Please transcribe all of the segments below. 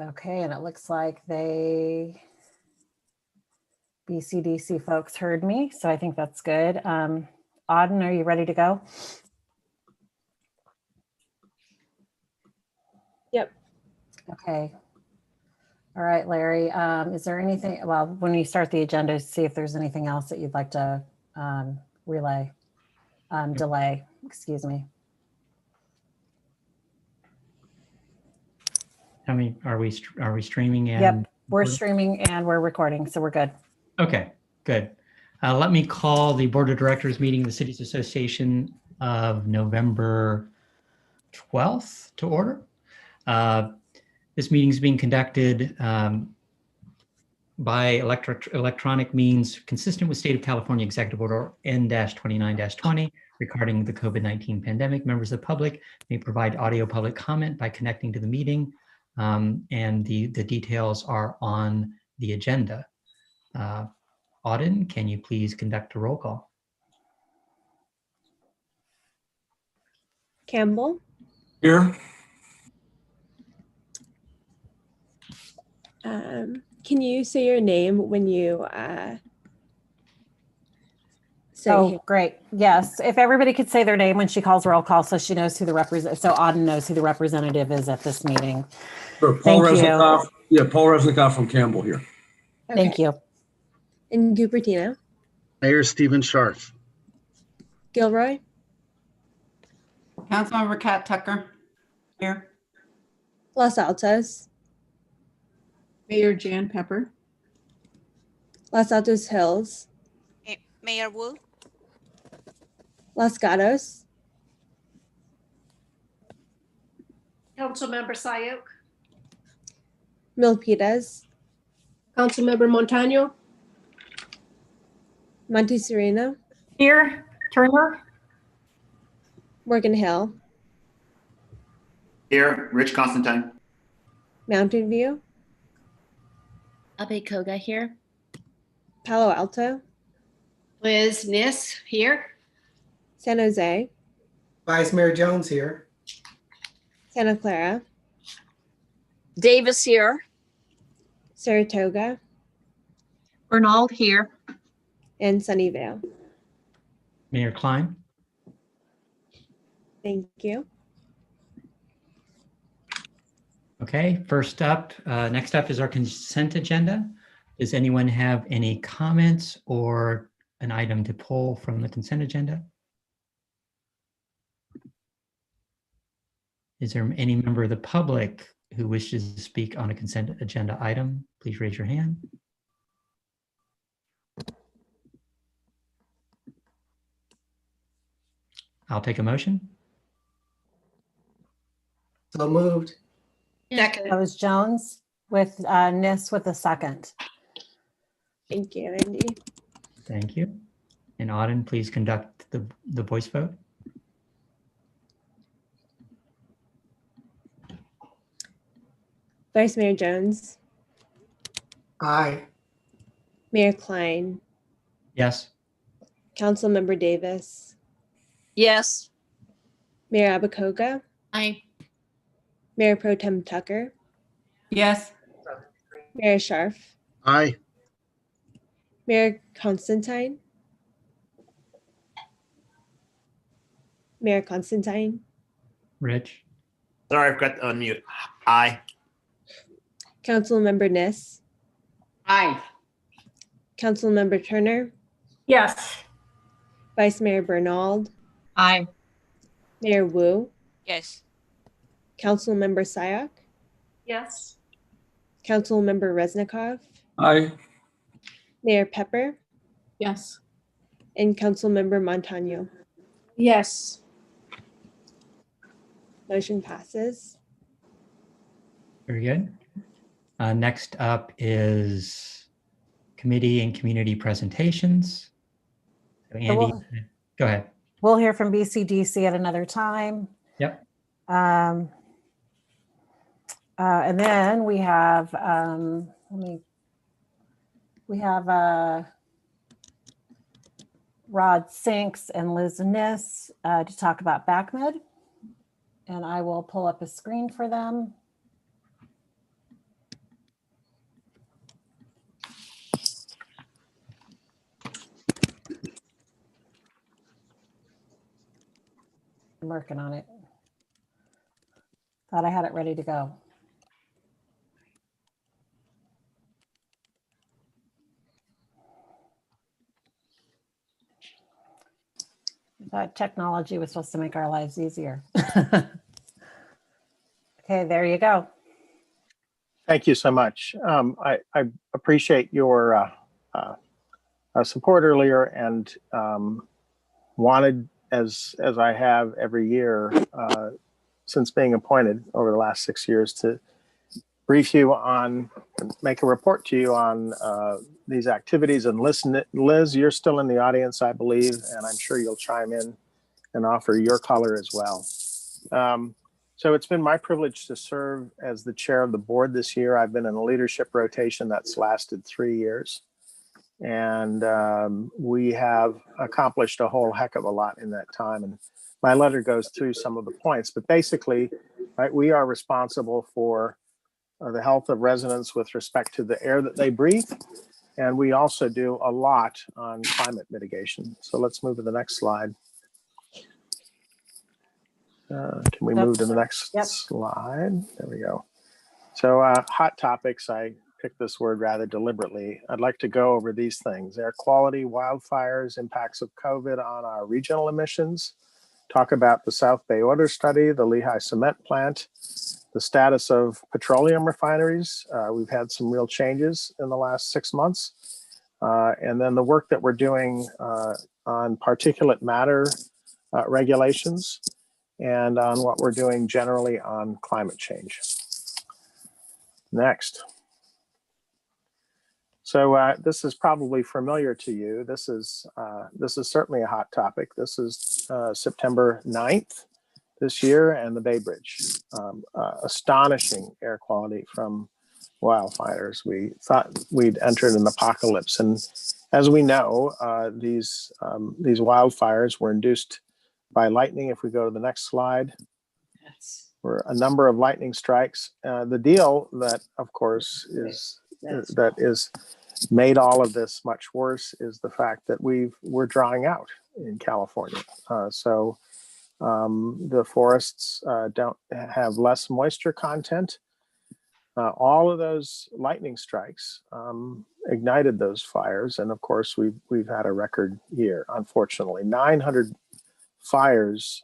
Okay, and it looks like BCDC folks heard me, so I think that's good. Auden, are you ready to go? Yep. Okay. All right, Larry, is there anything, well, when you start the agenda, see if there's anything else that you'd like to delay, excuse me. Tell me, are we streaming? And Yep, we're streaming and we're recording, so we're good. Okay, good. Let me call the Board of Directors meeting of the Cities Association of November 12th to order. This meeting is being conducted by electronic means consistent with State of California Executive Order N-29-20 regarding the COVID-19 pandemic. Members of the public may provide audio public comment by connecting to the meeting, and the details are on the agenda. Auden, can you please conduct a roll call? Campbell, Here. can you say your name when you say Oh, great. Yes, if everybody could say their name when she calls roll call so she knows who the so Auden knows who the representative is at this meeting. Sure, Paul Thank you. Resnikoff. Yeah, Paul Resnikoff from Campbell here. Okay. Thank you. And Cupertino, Mayor Stephen Scharf. Gilroy, Councilmember Kat Tucker. Here. Los Altos, Mayor Jan Pepper. Los Altos Hills, Mayor Wu, Los Gatos, Councilmember Sayok, Milpitas, Councilmember Montano, Monte Sereno, Here, Turner. Morgan Hill, Here, Rich Constantine. Mountain View, Abe Koga here. Palo Alto, Liz Nis here, San Jose, Vice Mayor Jones here. Santa Clara, Davis here. Saratoga, Bernald here. and Sunnyvale. Mayor Klein? Thank you. Okay, next up is our consent agenda. Does anyone have any comments or an item to pull from the consent agenda? Is there any member of the public who wishes to speak on a consent agenda item? Please raise your hand. I'll take a motion. So moved. second, That was Jones with Nis with a second. Thank you, Andy. Thank you. And Auden, please conduct the voice vote. Vice Mayor Jones, Aye. Mayor Klein, Yes. Councilmember Davis, Yes. Mayor Abacoga, Aye. Mayor Pro Tem Tucker, Yes. Mayor Scharf, Aye. Mayor Constantine, Mayor Constantine, Rich? Sorry, I forgot to unmute. Aye. Councilmember Nis, Aye. Councilmember Turner, Yes. Vice Mayor Bernald, Aye. Mayor Wu, Yes. Councilmember Sayok, yes, Councilmember Resnikoff, Aye. Mayor Pepper, Yes. and Councilmember Montano. yes, Motion passes. Very good. Next up is committee and community presentations. So Andy, go ahead. We'll hear from BCDC at another time. Yep. And then we have, Rod Sinks and Liz Nis to talk about BACMed. And I will pull up a screen for them. I'm working on it. Thought I had it ready to go. I thought technology was supposed to make our lives easier. Okay, there you go. Thank you so much. I appreciate your support earlier, and wanted, as I have every year since being appointed over the last 6 years, to brief you on, make a report to you on these activities. And listen, Liz, you're still in the audience, I believe, and I'm sure you'll chime in and offer your color as well. So it's been my privilege to serve as the chair of the board this year. I've been in a leadership rotation that's lasted 3 years. And we have accomplished a whole heck of a lot in that time. And my letter goes through some of the points, but basically, right, we are responsible for the health of residents with respect to the air that they breathe. And we also do a lot on climate mitigation. So let's move to the next slide. Can we move to the next slide? There we go. So hot topics, I picked this word rather deliberately. I'd like to go over these things: air quality, wildfires, impacts of COVID on our regional emissions, talk about the South Bay Order Study, the Lehigh Cement Plant, the status of petroleum refineries. We've had some real changes in the last 6 months. And then the work that we're doing on particulate matter regulations, and on what we're doing generally on climate change. Next. So this is probably familiar to you. This is certainly a hot topic. This is September 9th this year, and the Bay Bridge. Astonishing air quality from wildfires. We thought we'd entered an apocalypse, and as we know, these wildfires were induced by lightning. If we go to the next slide, were a number of lightning strikes. The deal that, of course, is made all of this much worse is the fact that we're drying out in California. So the forests don't have less moisture content. All of those lightning strikes ignited those fires, and of course we've had a record year. Unfortunately, 900 fires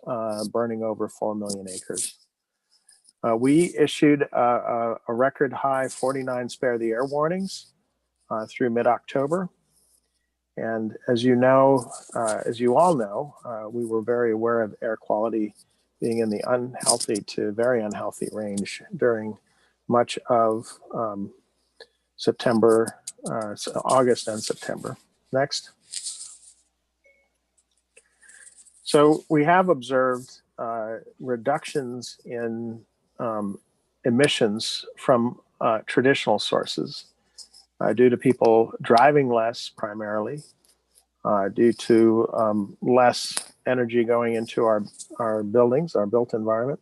burning over 4 million acres. We issued a record high 49 spare the air warnings through mid-October. And as you know, as you all know, we were very aware of air quality being in the unhealthy to very unhealthy range during much of September, August and September. Next. So we have observed reductions in emissions from traditional sources due to people driving less, primarily due to less energy going into our buildings, our built environment.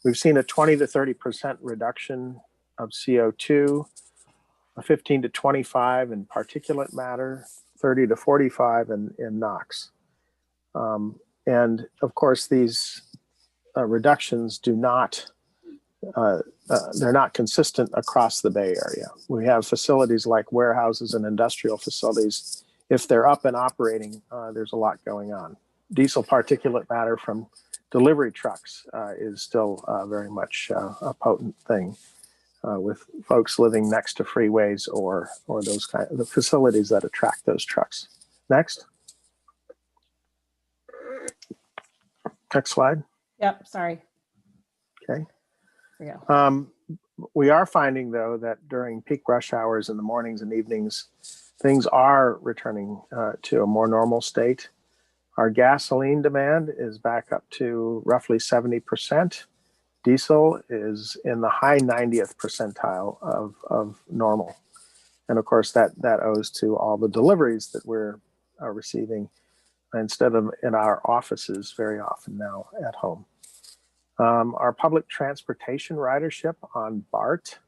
We've seen a 20 to 30% reduction of CO2, a 15 to 25 in particulate matter, 30 to 45 in NOx. And of course, these reductions do not, they're not consistent across the Bay Area. We have facilities like warehouses and industrial facilities. If they're up and operating, there's a lot going on. Diesel particulate matter from delivery trucks is still very much a potent thing with folks living next to freeways or those kind of the facilities that attract those trucks. Next. Next slide. Yep, sorry. Okay. There we go. We are finding, though, that during peak rush hours in the mornings and evenings, things are returning to a more normal state. Our gasoline demand is back up to roughly 70%. Diesel is in the high 90th percentile of normal. And of course, that owes to all the deliveries that we're receiving instead of in our offices very often now at home. Our public transportation ridership on BART,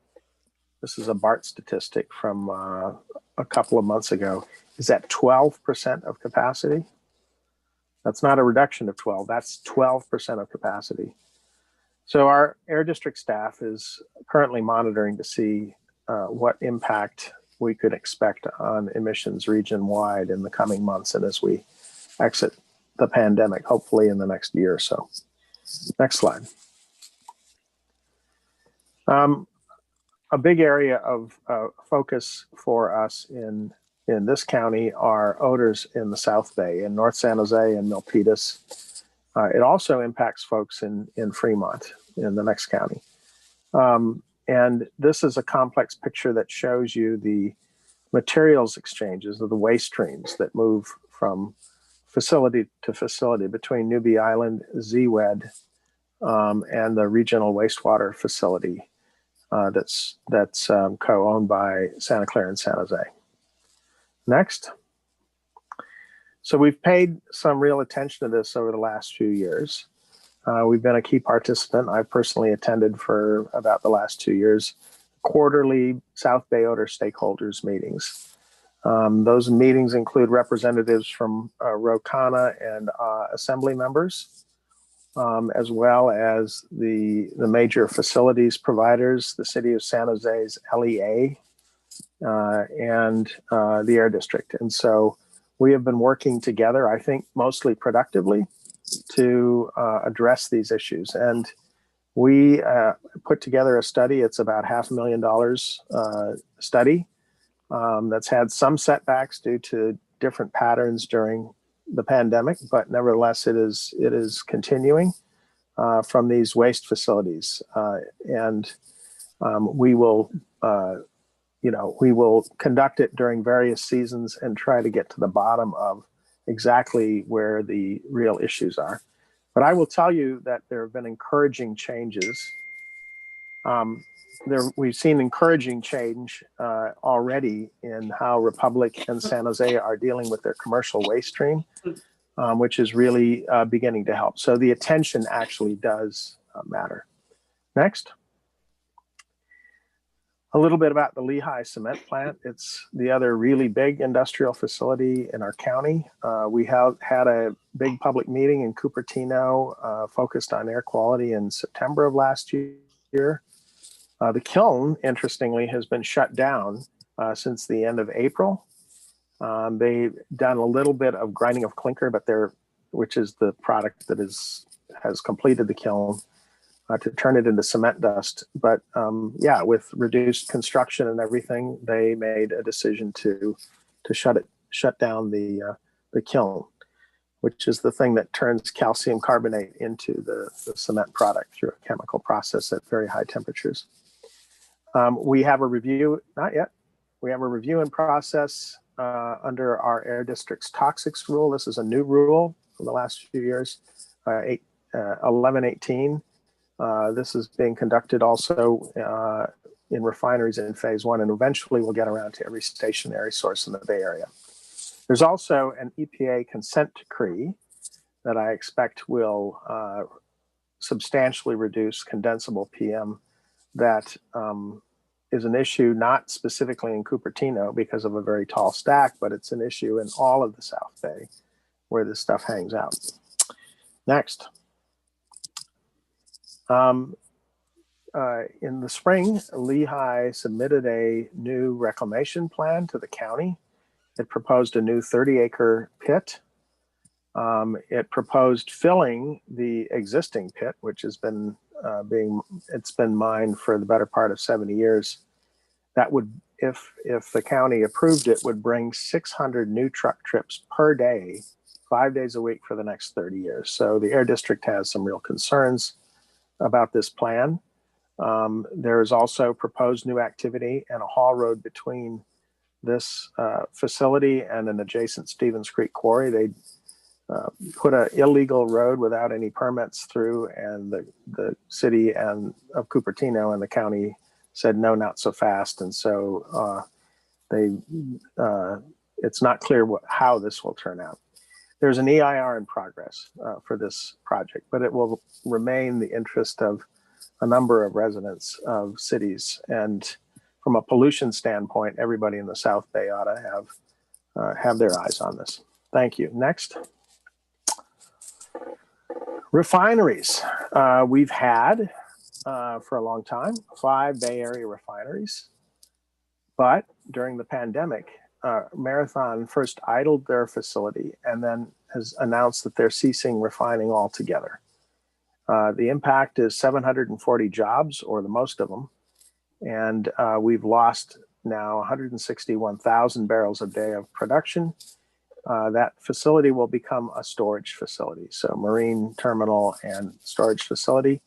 this is a BART statistic from a couple of months ago, is at 12% of capacity. That's not a reduction of 12, that's 12% of capacity. So our Air District staff is currently monitoring to see what impact we could expect on emissions region-wide in the coming months and as we exit the pandemic, hopefully in the next year or so. Next slide. A big area of focus for us in this county are odors in the South Bay, in North San Jose and Milpitas. It also impacts folks in Fremont, in the next county. And this is a complex picture that shows you the materials exchanges of the waste streams that move from facility to facility between Newbie Island, ZWED, and the regional wastewater facility that's co-owned by Santa Clara and San Jose. Next. So we've paid some real attention to this over the last few years. We've been a key participant. I've personally attended for about the last 2 years, quarterly South Bay Odor stakeholders meetings. Those meetings include representatives from ROCANA and assembly members, as well as the major facilities providers, the City of San Jose's LEA, and the Air District. And so we have been working together, I think, mostly productively to address these issues. And we put together a study. It's about $500,000 study that's had some setbacks due to different patterns during the pandemic, but nevertheless, it is continuing from these waste facilities. And we will, we will conduct it during various seasons and try to get to the bottom of exactly where the real issues are. But I will tell you that there have been encouraging changes. We've seen encouraging change already in how Republic and San Jose are dealing with their commercial waste stream, which is really beginning to help. So the attention actually does matter. Next. A little bit about the Lehigh cement plant. It's the other really big industrial facility in our county. We have had a big public meeting in Cupertino focused on air quality in September of last year. The kiln, interestingly, has been shut down since the end of April. They've done a little bit of grinding of clinker, but which is the product that has completed the kiln, to turn it into cement dust. But yeah, with reduced construction and everything, they made a decision to shut down the kiln, which is the thing that turns calcium carbonate into the cement product through a chemical process at very high temperatures. We have a review, not yet. We have a review in process under our Air District's toxics rule. This is a new rule for the last few years, 1118. This is being conducted also in refineries in phase 1, and eventually we'll get around to every stationary source in the Bay Area. There's also an EPA consent decree that I expect will substantially reduce condensable PM. That is an issue not specifically in Cupertino because of a very tall stack, but it's an issue in all of the South Bay where this stuff hangs out. Next. In the spring, Lehigh submitted a new reclamation plan to the county. It proposed a new 30-acre pit. It proposed filling the existing pit, which has been it's been mined for the better part of 70 years. That would, if the county approved it, would bring 600 new truck trips per day, 5 days a week for the next 30 years. So the Air District has some real concerns about this plan. There is also proposed new activity and a haul road between this facility and an adjacent Stevens Creek quarry. They put an illegal road without any permits through, and the city of Cupertino and the county said no, not so fast. And so it's not clear how this will turn out. There's an EIR in progress for this project, but it will remain the interest of a number of residents of cities. And from a pollution standpoint, everybody in the South Bay ought to have their eyes on this. Thank you. Next. Refineries. We've had for a long time 5 Bay Area refineries, but during the pandemic, Marathon first idled their facility and then has announced that they're ceasing refining altogether. The impact is 740 jobs, or the most of them, and we've lost now 161,000 barrels a day of production. That facility will become a storage facility, so marine terminal and storage facility.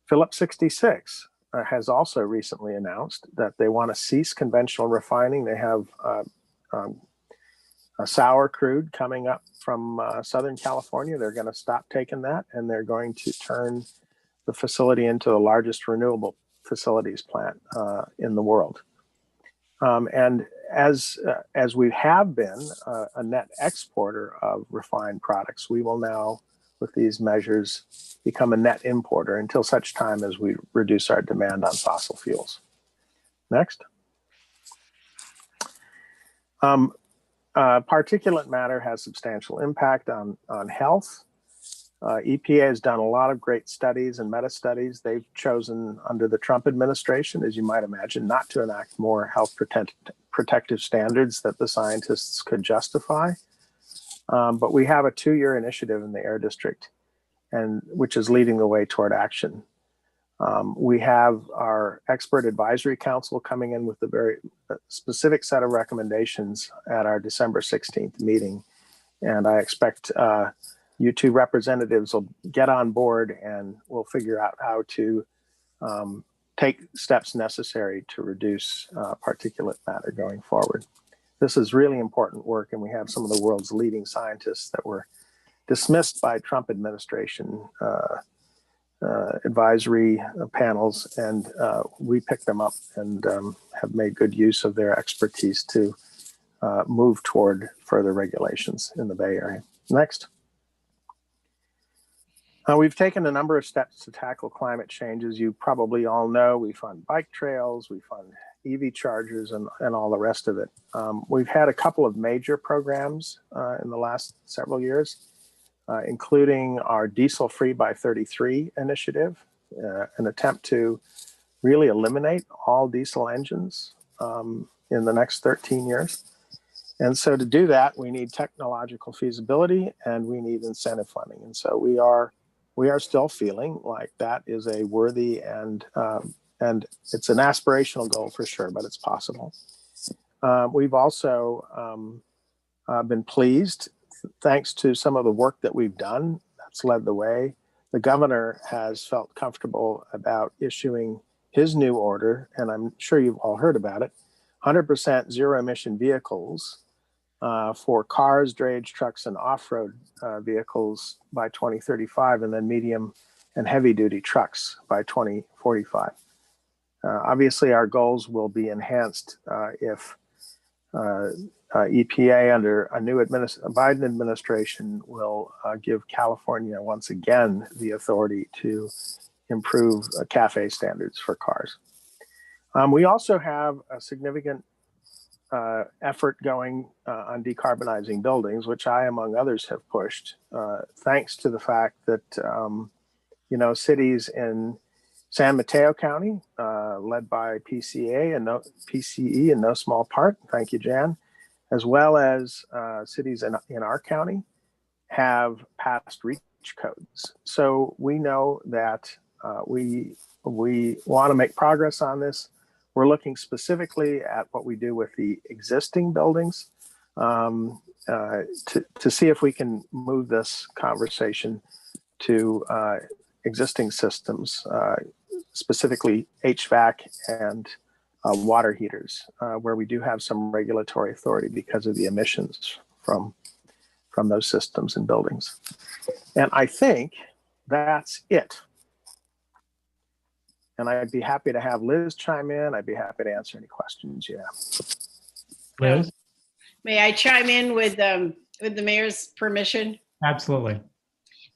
Phillips 66 has also recently announced that they want to cease conventional refining. They have a sour crude coming up from Southern California. They're going to stop taking that, and they're going to turn the facility into the largest renewable facilities plant in the world. And as we have been a net exporter of refined products, we will now, with these measures, become a net importer until such time as we reduce our demand on fossil fuels. Next. Particulate matter has substantial impact on health. EPA has done a lot of great studies and meta-studies. They've chosen, under the Trump administration, as you might imagine, not to enact more health protective standards that the scientists could justify. But we have a 2-year initiative in the Air District, and which is leading the way toward action. We have our expert advisory council coming in with a very specific set of recommendations at our December 16th meeting. And I expect you two representatives will get on board and we'll figure out how to take steps necessary to reduce particulate matter going forward. This is really important work, and we have some of the world's leading scientists that were dismissed by Trump administration advisory panels, and we picked them up and have made good use of their expertise to move toward further regulations in the Bay Area. Next. We've taken a number of steps to tackle climate change. As you probably all know, we fund bike trails, we fund EV chargers, and all the rest of it. We've had a couple of major programs in the last several years, including our Diesel Free by 33 initiative, an attempt to really eliminate all diesel engines in the next 13 years. And so to do that, we need technological feasibility and we need incentive funding. And so we are still feeling like that is a worthy and it's an aspirational goal for sure, but it's possible. We've also been pleased, thanks to some of the work that we've done that's led the way. The governor has felt comfortable about issuing his new order, and I'm sure you've all heard about it, 100% zero emission vehicles for cars, drayage trucks, and off-road vehicles by 2035, and then medium and heavy duty trucks by 2045. Obviously, our goals will be enhanced if EPA under a new Biden administration will give California once again the authority to improve CAFE standards for cars. We also have a significant effort going on decarbonizing buildings, which I, among others, have pushed, thanks to the fact that, cities in San Mateo County, led by PCE in no small part, thank you, Jan, as well as cities in our county have passed REACH codes. So we know that we want to make progress on this. We're looking specifically at what we do with the existing buildings to see if we can move this conversation to existing systems, specifically HVAC and water heaters, where we do have some regulatory authority because of the emissions from those systems and buildings. And I think that's it. And I'd be happy to have Liz chime in. I'd be happy to answer any questions you have. Liz? May I chime in with the mayor's permission? Absolutely.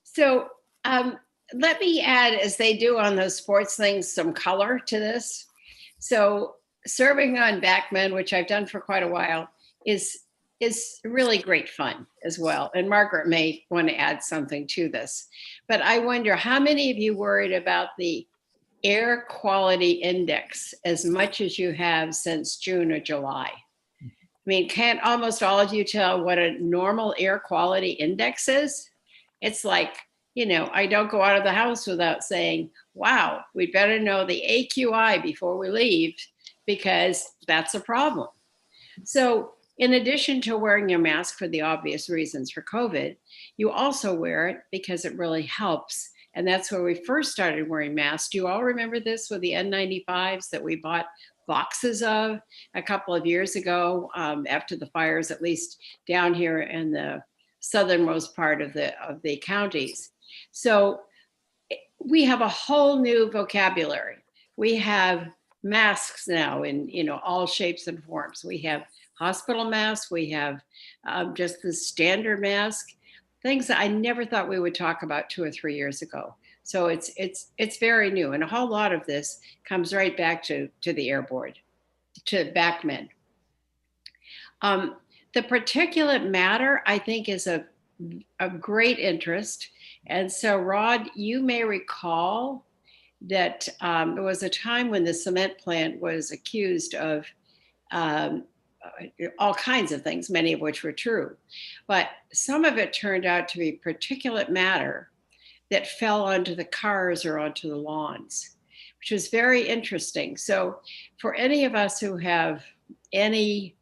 So let me add, as they do on those sports things, some color to this. So serving on Backman, which I've done for quite a while, is is really great fun as well. And Margaret may want to add something to this. But I wonder how many of you worried about the air quality index as much as you have since June or July? I mean, can't almost all of you tell what a normal air quality index is? It's like, you know, I don't go out of the house without saying, wow, we'd better know the AQI before we leave, because that's a problem. So in addition to wearing your mask for the obvious reasons for COVID, you also wear it because it really helps. And that's where we first started wearing masks. Do you all remember this with the N95s that we bought boxes of a couple of years ago after the fires, at least down here in the southernmost part of the counties? So we have a whole new vocabulary. We have masks now in, you know, all shapes and forms. We have hospital masks. We have just the standard mask, things that I never thought we would talk about 2 or 3 years ago. So it's very new, and a whole lot of this comes right back to the Air Board, to BACMed. The particulate matter, I think, is of great interest. And so, Rod, you may recall that there was a time when the cement plant was accused of all kinds of things, many of which were true. But some of it turned out to be particulate matter that fell onto the cars or onto the lawns, which was very interesting. So for any of us who have any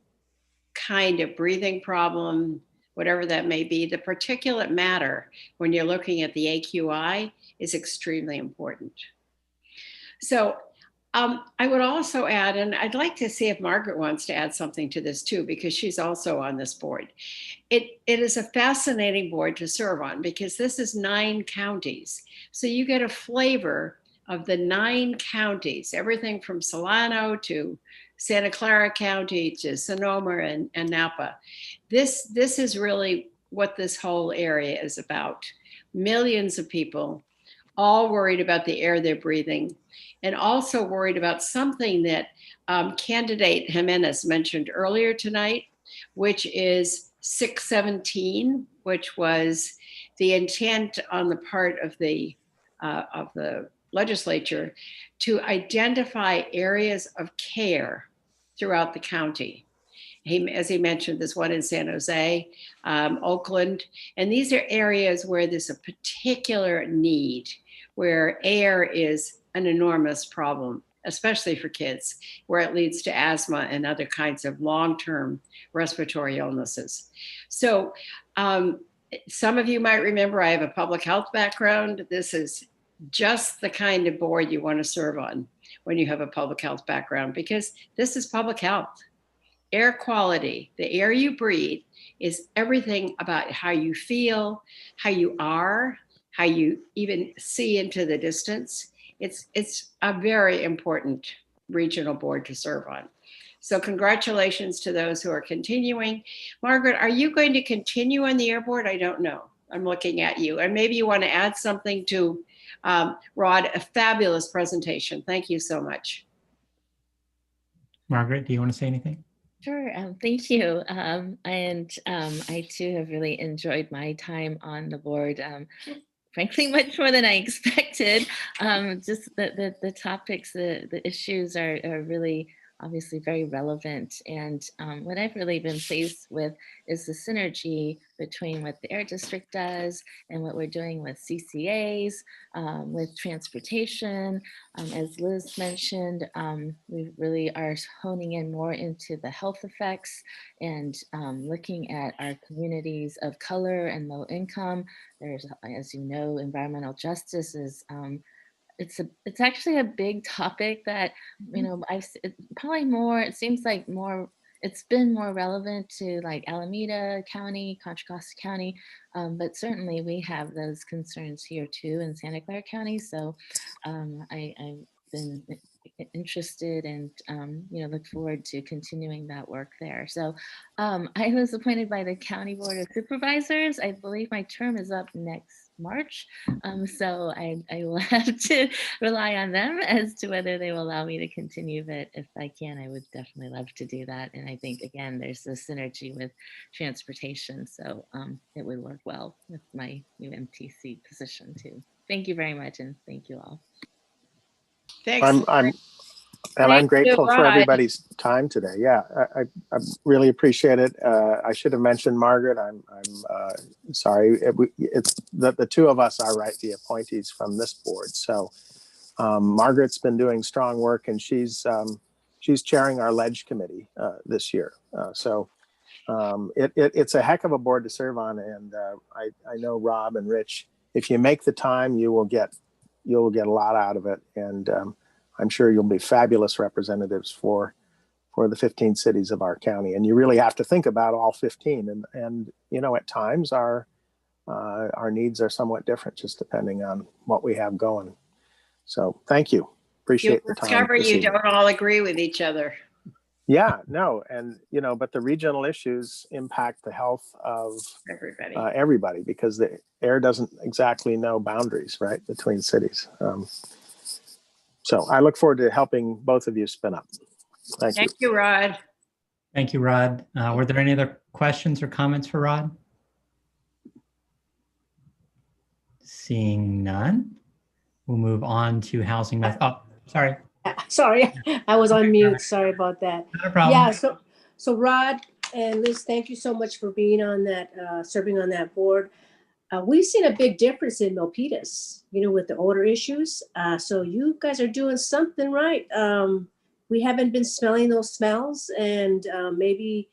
kind of breathing problem, whatever that may be, the particulate matter, when you're looking at the AQI, is extremely important. So I would also add, and I'd like to see if Margaret wants to add something to this too, because she's also on this board. It is a fascinating board to serve on, because this is 9 counties. So you get a flavor of the 9 counties, everything from Solano to Santa Clara County to Sonoma and Napa. This is really what this whole area is about. Millions of people, all worried about the air they're breathing, and also worried about something that candidate Jimenez mentioned earlier tonight, which is 617, which was the intent on the part of the legislature to identify areas of care throughout the county. As he mentioned, there's one in San Jose, Oakland, and these are areas where there's a particular need, where air is an enormous problem, especially for kids, where it leads to asthma and other kinds of long-term respiratory illnesses. So some of you might remember I have a public health background. This is just the kind of board you want to serve on when you have a public health background, because this is public health. Air quality, the air you breathe, is everything about how you feel, how you are, how you even see into the distance. It's a very important regional board to serve on. So congratulations to those who are continuing. Margaret, are you going to continue on the Air Board? I don't know. I'm looking at you. And maybe you want to add something to Rod, a fabulous presentation. Thank you so much. Margaret, do you want to say anything? Sure, thank you. I too have really enjoyed my time on the board. Frankly, much more than I expected. Just the topics, the issues are really obviously very relevant. And what I've really been pleased with is the synergy between what the Air District does and what we're doing with CCAs, with transportation. As Liz mentioned, we really are honing in more into the health effects and looking at our communities of color and low income. There's, as you know, environmental justice is it's actually a big topic that, you know, it seems like it's been more relevant to like Alameda County, Contra Costa County, but certainly we have those concerns here too in Santa Clara County. So I've been interested and look forward to continuing that work there. So I was appointed by the County Board of Supervisors. I believe my term is up next March. So I will have to rely on them as to whether they will allow me to continue, but if I can, I would definitely love to do that. And I think, again, there's a synergy with transportation, so it would work well with my new MTC position too. Thank you very much, and thank you all. Thanks. I'm Thank you, grateful for Rod. everybody's time today. Yeah, I really appreciate it. I should have mentioned Margaret. I'm sorry. It's the two of us are the appointees from this board. So Margaret's been doing strong work, and she's chairing our Ledge Committee this year. It's a heck of a board to serve on, and I know Rob and Rich. If you make the time, you'll get a lot out of it, and I'm sure you'll be fabulous representatives for the 15 cities of our county. And you really have to think about all 15. And you know, at times our needs are somewhat different, just depending on what we have going. So thank you. Appreciate the time. Discover this you evening. don't all agree with each other. Yeah, no. And, you know, but the regional issues impact the health of Everybody. everybody, because the air doesn't exactly know boundaries, right, between cities. So I look forward to helping both of you spin up. Thank you. Thank you, Rod. Thank you, Rod. Were there any other questions or comments for Rod? Seeing none, we'll move on to housing method. Oh, sorry. Sorry, I was on mute. Sorry about that. Not a problem. Yeah, so Rod and Liz, thank you so much for being on that, serving on that board. We've seen a big difference in Milpitas, you know, with the odor issues. So you guys are doing something right. We haven't been smelling those smells, and maybe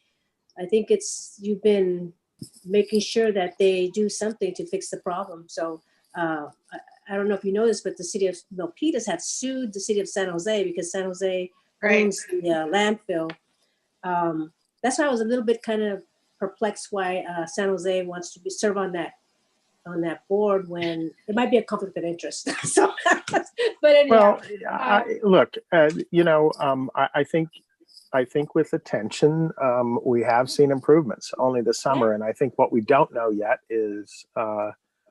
I think you've been making sure that they do something to fix the problem. So I don't know if you know this, but the city of Milpitas had sued the city of San Jose because San Jose owns the landfill. That's why I was a little bit kind of perplexed why San Jose wants to serve on that board when it might be a conflict of interest. So, but anyhow, well, look, you know, I think with attention, we have seen improvements only this summer, and I think what we don't know yet is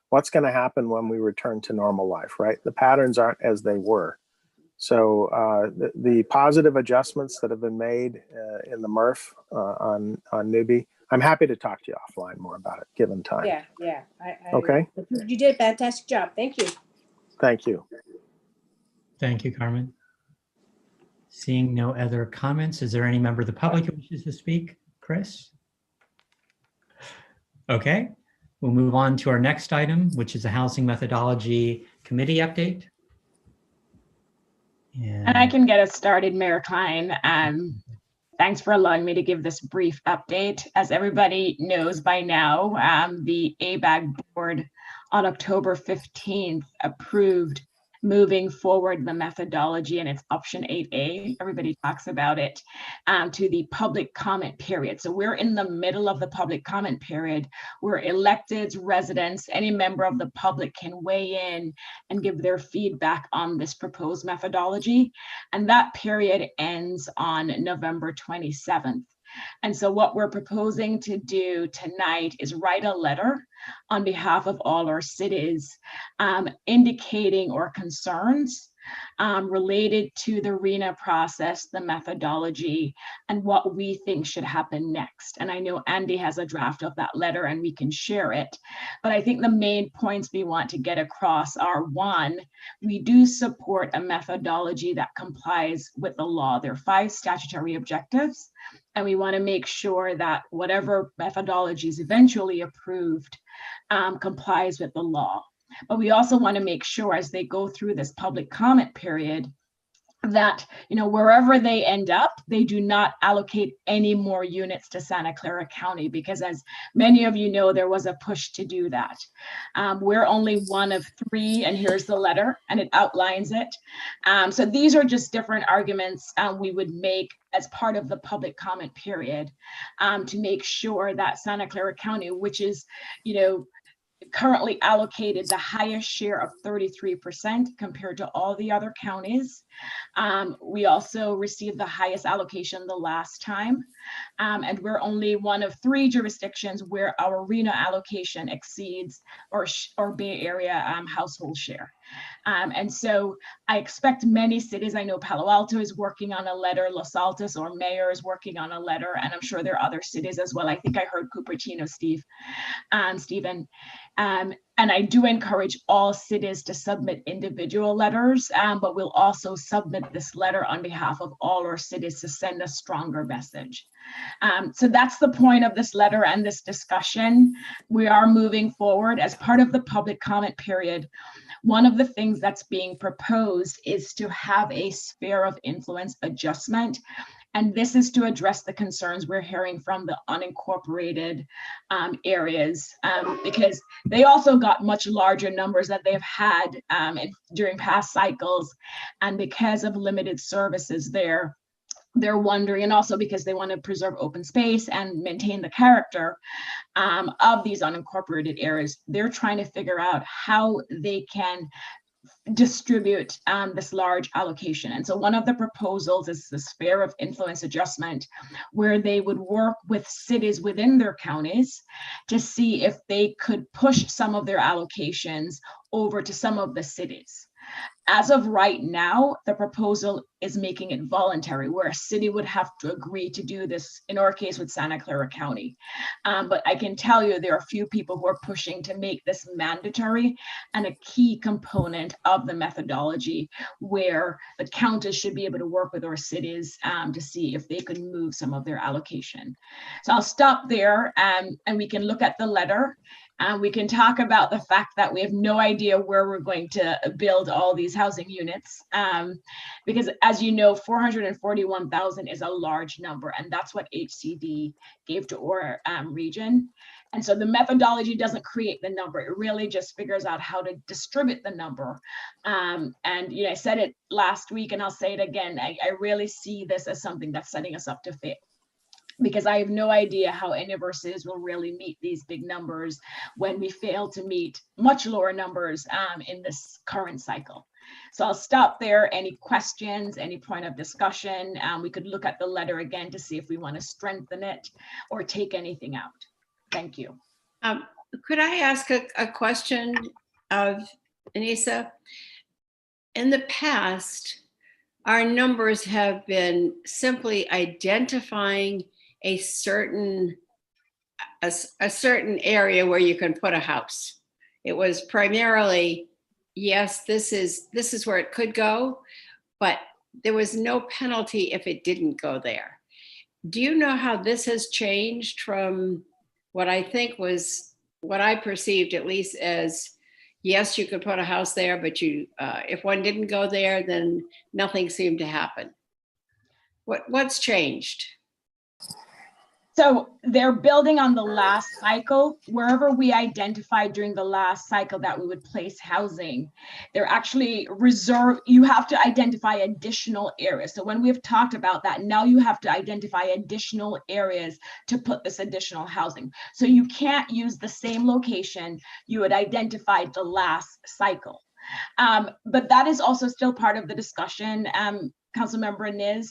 what's going to happen when we return to normal life, right? The patterns aren't as they were. So the positive adjustments that have been made in the MRF on Newbie, I'm happy to talk to you offline more about it, given time. yeah. Okay. You did a fantastic job. Thank you. Thank you. Thank you, Carmen. Seeing no other comments, is there any member of the public who wishes to speak? Chris? Okay, we'll move on to our next item, which is a housing methodology committee update. And I can get us started, Mayor Klein. Thanks for allowing me to give this brief update. As everybody knows by now, the ABAG board on October 15th approved moving forward the methodology, and it's option 8A, everybody talks about it, to the public comment period. So we're in the middle of the public comment period where electeds, residents, any member of the public can weigh in and give their feedback on this proposed methodology. And that period ends on November 27th. And so what we're proposing to do tonight is write a letter on behalf of all our cities indicating our concerns related to the RHNA process, the methodology, and what we think should happen next. And I know Andy has a draft of that letter and we can share it. But I think the main points we want to get across are, one, we do support a methodology that complies with the law. There are 5 statutory objectives, and we want to make sure that whatever methodology is eventually approved complies with the law. But we also want to make sure as they go through this public comment period that, you know, wherever they end up, they do not allocate any more units to Santa Clara County, because as many of you know, there was a push to do that. We're only one of 3, and here's the letter, and it outlines it. So these are just different arguments we would make as part of the public comment period to make sure that Santa Clara County, which is, you know, currently allocated the highest share of 33% compared to all the other counties. We also received the highest allocation the last time. And we're only one of 3 jurisdictions where our RENA allocation exceeds or Bay Area household share. And so I expect many cities, I know Palo Alto is working on a letter, Los Altos or Mayor is working on a letter, and I'm sure there are other cities as well. I think I heard Cupertino, Stephen. And I do encourage all cities to submit individual letters, but we'll also submit this letter on behalf of all our cities to send a stronger message. So that's the point of this letter and this discussion. We are moving forward as part of the public comment period. One of the things that's being proposed is to have a sphere of influence adjustment. And this is to address the concerns we're hearing from the unincorporated areas, because they also got much larger numbers that they've had during past cycles. And because of limited services there, they're wondering, and also because they want to preserve open space and maintain the character of these unincorporated areas, they're trying to figure out how they can distribute this large allocation. And so one of the proposals is the sphere of influence adjustment, where they would work with cities within their counties to see if they could push some of their allocations over to some of the cities. As of right now, the proposal is making it voluntary, where a city would have to agree to do this, in our case with Santa Clara County. But I can tell you there are a few people who are pushing to make this mandatory and a key component of the methodology, where the counties should be able to work with our cities to see if they could move some of their allocation. So I'll stop there and we can look at the letter. We can talk about the fact that we have no idea where we're going to build all these housing units, because as you know, 441,000 is a large number, and that's what HCD gave to our region. And so the methodology doesn't create the number. It really just figures out how to distribute the number. And I said it last week, and I'll say it again. I really see this as something that's setting us up to fail, because I have no idea how any of our cities will really meet these big numbers when we fail to meet much lower numbers in this current cycle. So I'll stop there. Any questions, any point of discussion? We could look at the letter again to see if we want to strengthen it or take anything out. Thank you. Could I ask a question of Anissa? In the past, our numbers have been simply identifying a certain area where you can put a house. It was primarily, yes, this is where it could go, but there was no penalty if it didn't go there. Do you know how this has changed from what I think was, what I perceived at least as, yes, you could put a house there, but if one didn't go there, then nothing seemed to happen. What's changed? So they're building on the last cycle. Wherever we identified during the last cycle that we would place housing, they're actually reserved. You have to identify additional areas. So when we've talked about that, now you have to identify additional areas to put this additional housing. So you can't use the same location you had identified the last cycle. But that is also still part of the discussion, Councilmember Niz,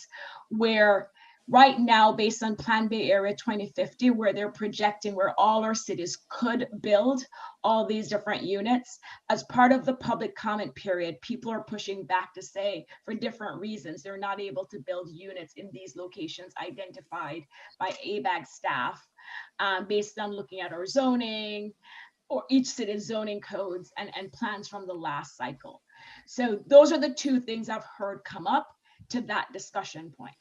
where right now, based on Plan Bay Area 2050, where they're projecting where all our cities could build all these different units, as part of the public comment period, people are pushing back to say, for different reasons, they're not able to build units in these locations identified by ABAG staff, based on looking at our zoning, or each city's zoning codes and plans from the last cycle. So those are the two things I've heard come up to that discussion point.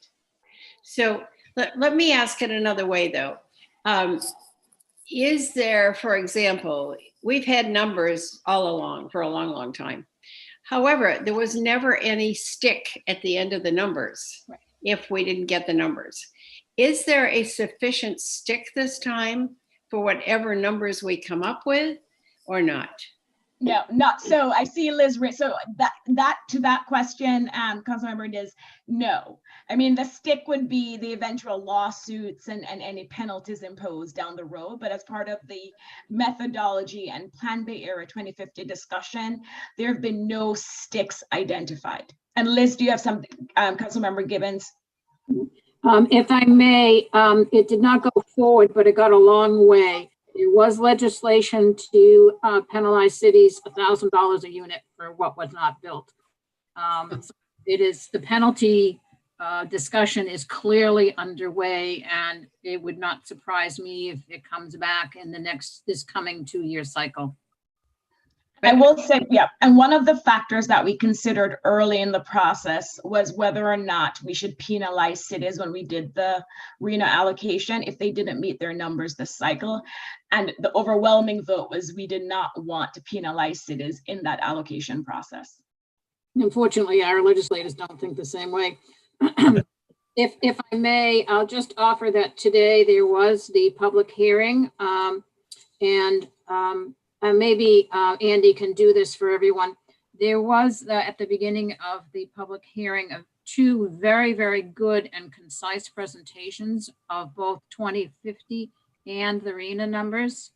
So let me ask it another way, though. Is there, for example, we've had numbers all along for a long, long time. However, there was never any stick at the end of the numbers if we didn't get the numbers. Is there a sufficient stick this time for whatever numbers we come up with or not? No, not so. I see Liz. So that to that question, Councilmember Diz, no. I mean, the stick would be the eventual lawsuits and any penalties imposed down the road. But as part of the methodology and Plan Bay Era 2050 discussion, there have been no sticks identified. And Liz, do you have something, Councilmember Gibbons? If I may, it did not go forward, but it got a long way. There was legislation to penalize cities $1,000 a unit for what was not built. So it is, the penalty discussion is clearly underway, and it would not surprise me if it comes back in this coming 2-year cycle. I will say, yeah, and one of the factors that we considered early in the process was whether or not we should penalize cities when we did the RHNA allocation if they didn't meet their numbers this cycle. And the overwhelming vote was we did not want to penalize cities in that allocation process. Unfortunately, our legislators don't think the same way. If I may, I'll just offer that today there was the public hearing, and maybe Andy can do this for everyone. There was at the beginning of the public hearing of 2 very, very good and concise presentations of both 2050 and the RHNA numbers.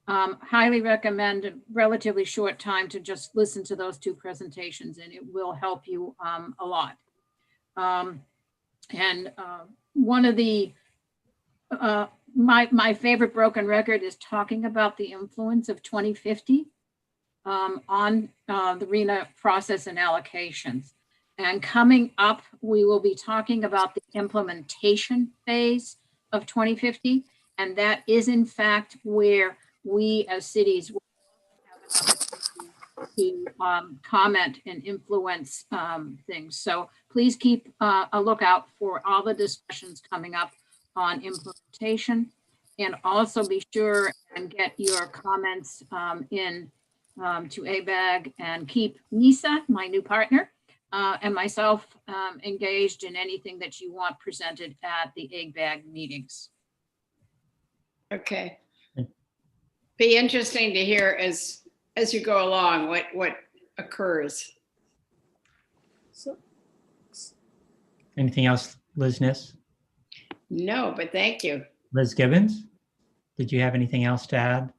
Highly recommend a relatively short time to just listen to those 2 presentations, and it will help you a lot. One of the my favorite broken record is talking about the influence of 2050 on the RHNA process and allocations. And coming up, we will be talking about the implementation phase of 2050. And that is in fact where we as cities will have to comment and influence things. So please keep a lookout for all the discussions coming up on implementation, and also be sure and get your comments in to ABAG, and keep Nisa, my new partner, and myself engaged in anything that you want presented at the ABAG meetings. Okay. Be interesting to hear as you go along what occurs. So, Anything else, Liz Ness? No, but thank you. Liz Gibbons, did you have anything else to add?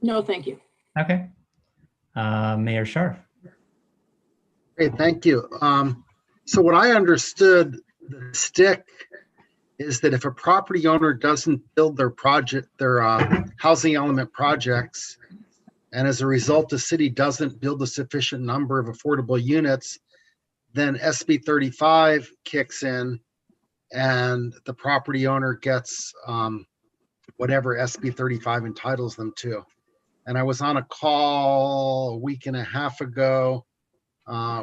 No, thank you. Okay. Mayor Scharf. Great, thank you. So what I understood, the stick is that if a property owner doesn't build their housing element projects, and as a result, the city doesn't build a sufficient number of affordable units, then SB 35 kicks in and the property owner gets whatever SB 35 entitles them to. And I was on a call a week and a half ago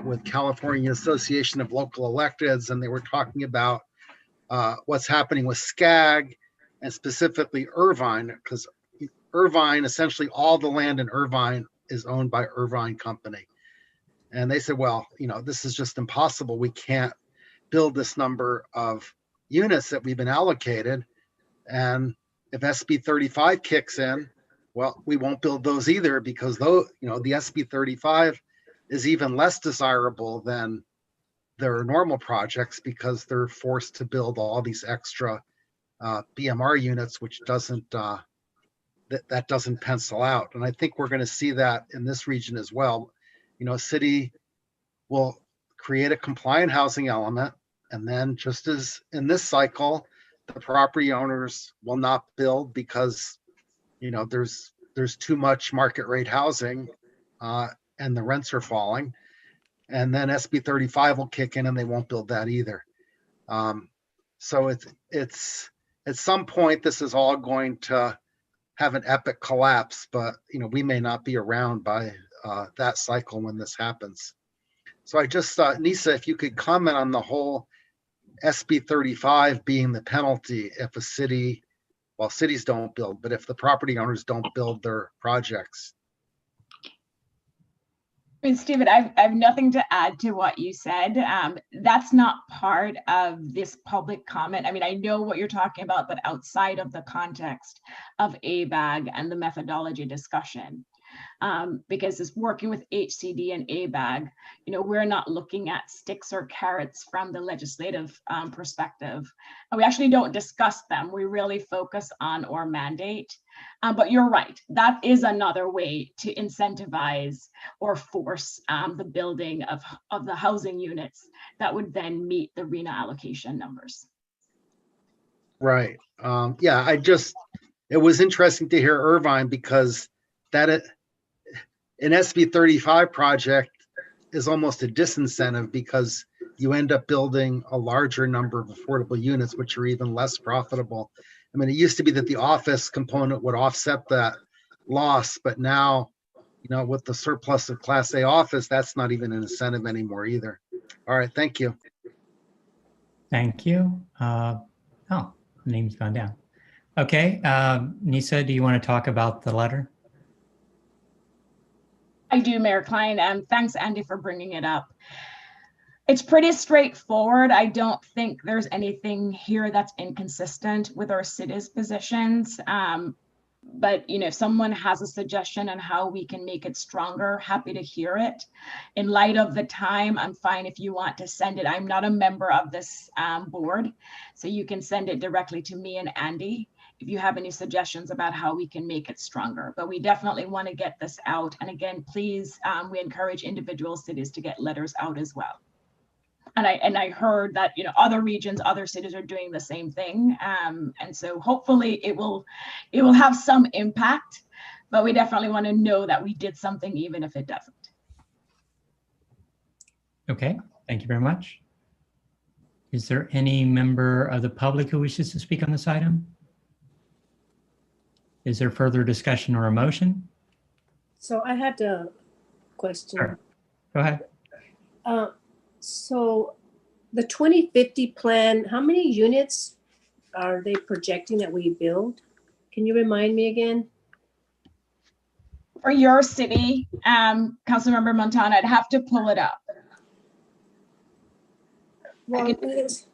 with California Association of Local Electeds, and they were talking about what's happening with SCAG and specifically Irvine, because Irvine, essentially all the land in Irvine is owned by Irvine Company. And they said, well, this is just impossible. We can't build this number of units that we've been allocated. And if SB 35 kicks in, well, we won't build those either, because though, the SB 35 is even less desirable than their normal projects, because they're forced to build all these extra BMR units, which doesn't that doesn't pencil out. And I think we're going to see that in this region as well. City will create a compliant housing element, and then just as in this cycle, the property owners will not build because there's too much market rate housing and the rents are falling. And then SB 35 will kick in and they won't build that either. So it's at some point, this is all going to have an epic collapse, but we may not be around by that cycle when this happens. So I just thought, Nisa, if you could comment on the whole SB 35 being the penalty if a city, well, cities don't build, but if the property owners don't build their projects. I mean, Stephen, I have nothing to add to what you said. That's not part of this public comment. I mean, I know what you're talking about, but outside of the context of ABAG and the methodology discussion. Because it's working with HCD and ABAG, we're not looking at sticks or carrots from the legislative perspective. And we actually don't discuss them. We really focus on our mandate. But you're right, that is another way to incentivize or force the building of the housing units that would then meet the RHNA allocation numbers. Right. Yeah, it was interesting to hear Irvine, because an SB 35 project is almost a disincentive, because you end up building a larger number of affordable units, which are even less profitable. I mean, it used to be that the office component would offset that loss, but now, with the surplus of Class A office, that's not even an incentive anymore either. All right, thank you. Thank you. Oh, the name's gone down. Okay, Nisa, do you want to talk about the letter? I do, Mayor Klein. Thanks, Andy, for bringing it up. It's pretty straightforward. I don't think there's anything here that's inconsistent with our city's positions. But if someone has a suggestion on how we can make it stronger, happy to hear it. In light of the time, I'm fine if you want to send it. I'm not a member of this board, so you can send it directly to me and Andy if you have any suggestions about how we can make it stronger. But we definitely want to get this out. And again, please, we encourage individual cities to get letters out as well. And I heard that other regions, other cities are doing the same thing, and so hopefully it will have some impact. But we definitely want to know that we did something, even if it doesn't. Okay, thank you very much. Is there any member of the public who wishes to speak on this item? Is there further discussion or a motion? So I had a question. Sure. Go ahead. So the 2050 plan, how many units are they projecting that we build? Can you remind me again? For your city, Councilmember Montana, I'd have to pull it up. Well, it's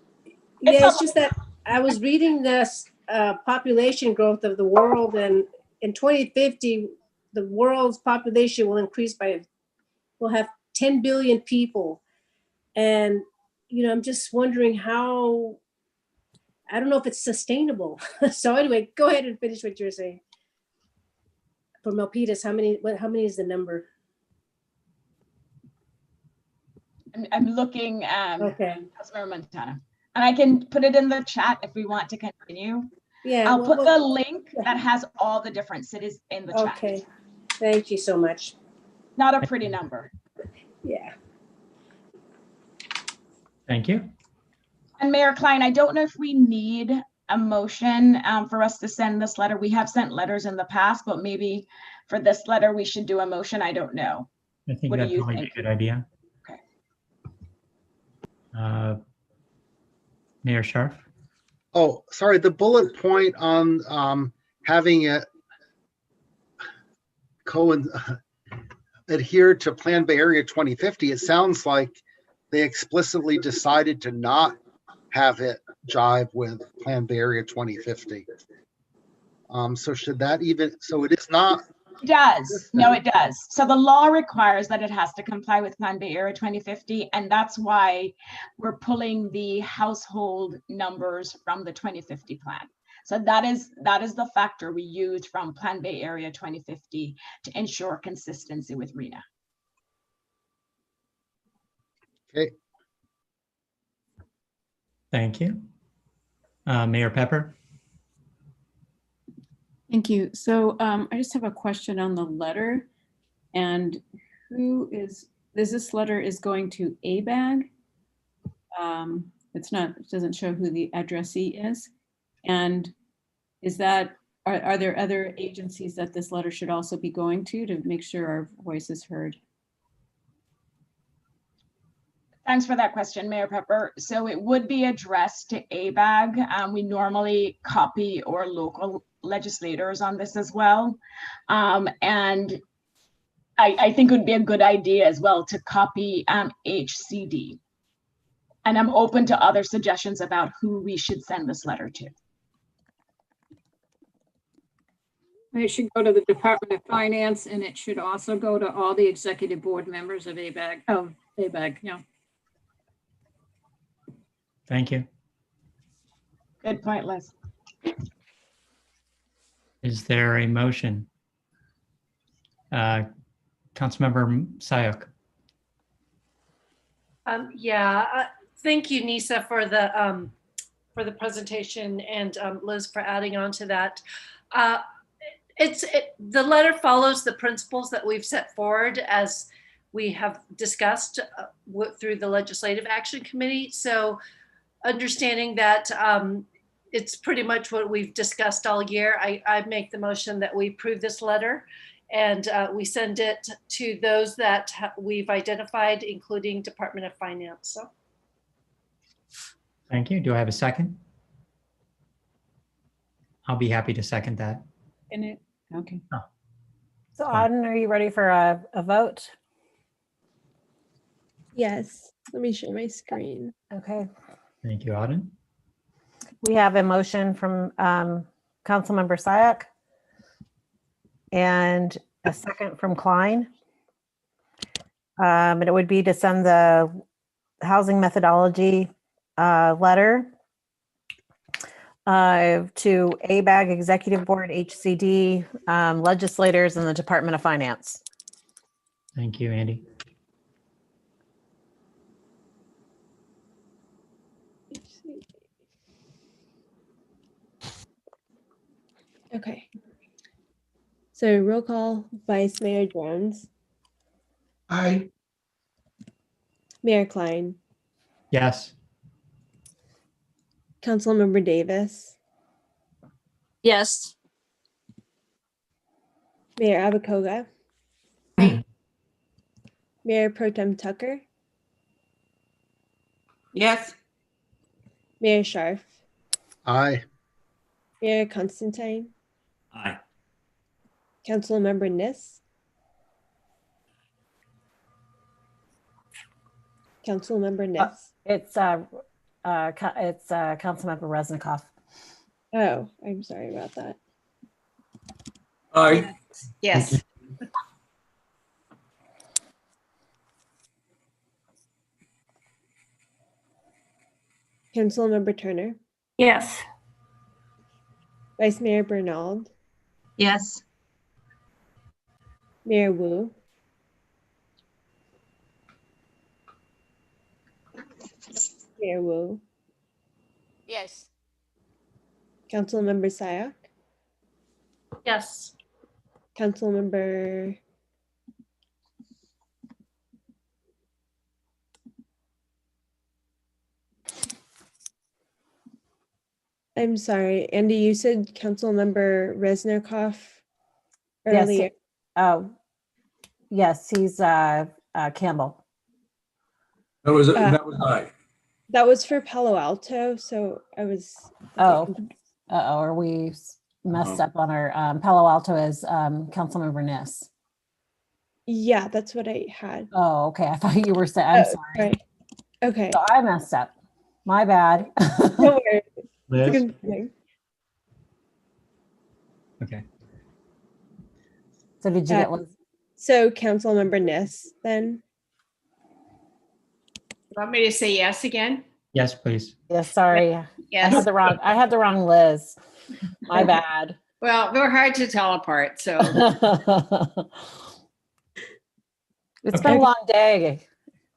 just that I was reading this population growth of the world, and in 2050, the world's population will increase by, we'll have 10 billion people. And, I'm just wondering how, I don't know if it's sustainable. So anyway, go ahead and finish what you're saying. For Milpitas, how many is the number? I'm looking, okay. Councilmember Montana, and I can put it in the chat if we want to continue. Yeah. I'll put the link that has all the different cities in the chat. Okay. Thank you so much. Not a pretty number. Yeah. Thank you. And Mayor Klein, I don't know if we need a motion for us to send this letter. We have sent letters in the past, but maybe for this letter, we should do a motion. I don't know. I think What do that'd you probably be think? a good idea. Okay. Mayor Scharf? Oh, sorry, the bullet point on having it adhere to Plan Bay Area 2050, it sounds like they explicitly decided to not have it jive with Plan Bay Area 2050. So should that so it is not. It does. No, it does. So the law requires that it has to comply with Plan Bay Area 2050, and that's why we're pulling the household numbers from the 2050 plan. So that is the factor we used from Plan Bay Area 2050 to ensure consistency with RHNA. Okay. Thank you. Mayor Pepper? Thank you. So I just have a question on the letter, and this letter is going to ABAG. It doesn't show who the addressee is. And are there other agencies that this letter should also be going to make sure our voice is heard? Thanks for that question, Mayor Pepper. So it would be addressed to ABAG. We normally copy our local legislators on this as well. And I think it would be a good idea as well to copy HCD. And I'm open to other suggestions about who we should send this letter to. It should go to the Department of Finance, and it should also go to all the executive board members of ABAG, yeah. Thank you. Good point, Liz. Is there a motion? Councilmember Sayok. Thank you, Nisa, for the presentation, and Liz for adding on to that. The letter follows the principles that we've set forward as we have discussed through the Legislative Action Committee. So understanding that it's pretty much what we've discussed all year, I make the motion that we approve this letter and we send it to those that we've identified, including Department of Finance. So. Thank you. Do I have a second? I'll be happy to second that. In it, okay. Oh. So Auden, are you ready for a vote? Yes, let me share my screen. Okay. Thank you, Auden. We have a motion from Councilmember Sayek and a second from Klein. And it would be to send the housing methodology letter to ABAG Executive Board, HCD, legislators, and the Department of Finance. Thank you, Andy. Okay. So roll call, Vice Mayor Jones, Aye. Mayor Klein, Yes. Councilmember Davis, Yes. Mayor Abakoga, Mayor Pro Tem Tucker, Yes. Mayor Scharf, Aye. Mayor Constantine, Aye. Councilmember Niss, Councilmember Niss. It's Councilmember Resnikoff. Oh, I'm sorry about that. Aye. Yes. Councilmember Turner, Yes. Vice Mayor Bernald, Yes. Mayor Wu, Mayor Wu, Yes. Councilmember Sayok, Yes. Councilmember I'm sorry, Andy, you said Councilmember Resnikoff earlier. Yes. Oh, yes, he's Campbell. That was aye. That was for Palo Alto, so I was. Oh, are we messed up on our Palo Alto is Councilmember Niss? Yeah, that's what I had. Oh, okay. I thought you were saying. I'm sorry. Right. Okay. So I messed up. My bad. No worries. Liz? It's a good thing. Okay. So did you get Liz? So Councilmember Niss then? Want me to say yes again? Yes, please. Yes, sorry. Yes. I had the wrong Liz. My bad. Well, we're hard to tell apart, so. It's been a long day.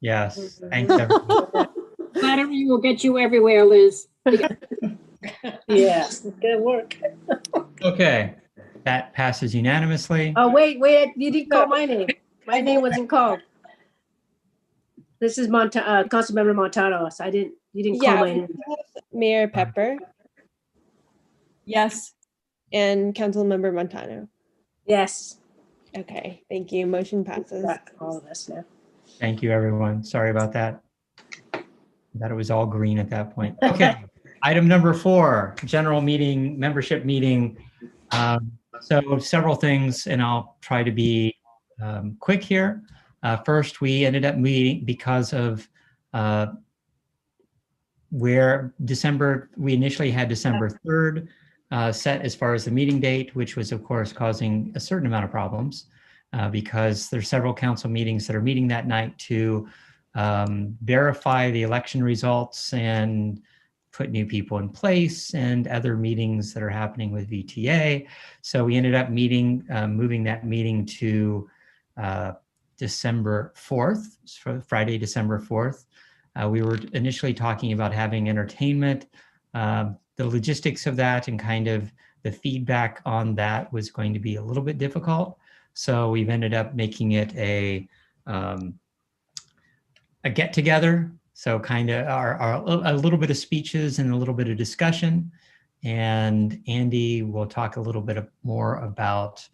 Yes. Thanks, everyone. Battery will get you everywhere, Liz. Yeah, good work. Okay. That passes unanimously. Oh, wait, you didn't call my name. My name wasn't called. This is Councilmember Montano, so you didn't call my name. Mayor Pepper Yes. and Councilmember Montano. Yes. Okay, thank you. Motion passes. All of us now. Thank you, everyone. Sorry about that. That it was all green at that point. Okay. Item number 4, general meeting, membership meeting. So several things, and I'll try to be quick here. First, we ended up meeting because of where we initially had December 3rd set as far as the meeting date, which was of course causing a certain amount of problems because there's several council meetings that are meeting that night to verify the election results and put new people in place, and other meetings that are happening with VTA. So we ended up moving that meeting to December 4th, for Friday, December 4th. We were initially talking about having entertainment. The logistics of that and kind of the feedback on that was going to be a little bit difficult. So we've ended up making it a get together. So kind of a little bit of speeches and a little bit of discussion. And Andy will talk a little bit more about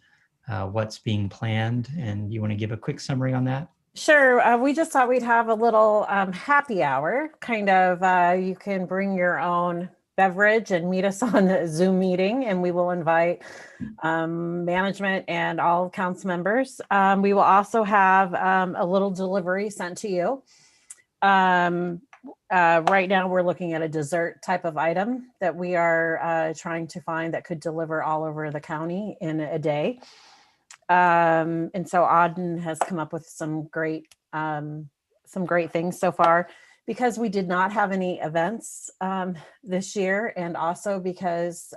what's being planned. And you want to give a quick summary on that? Sure. We just thought we'd have a little happy hour, kind of, you can bring your own beverage and meet us on the Zoom meeting, and we will invite management and all council members. We will also have a little delivery sent to you. Right now we're looking at a dessert type of item that we are trying to find that could deliver all over the county in a day. And so Auden has come up with some great things so far, because we did not have any events this year, and also because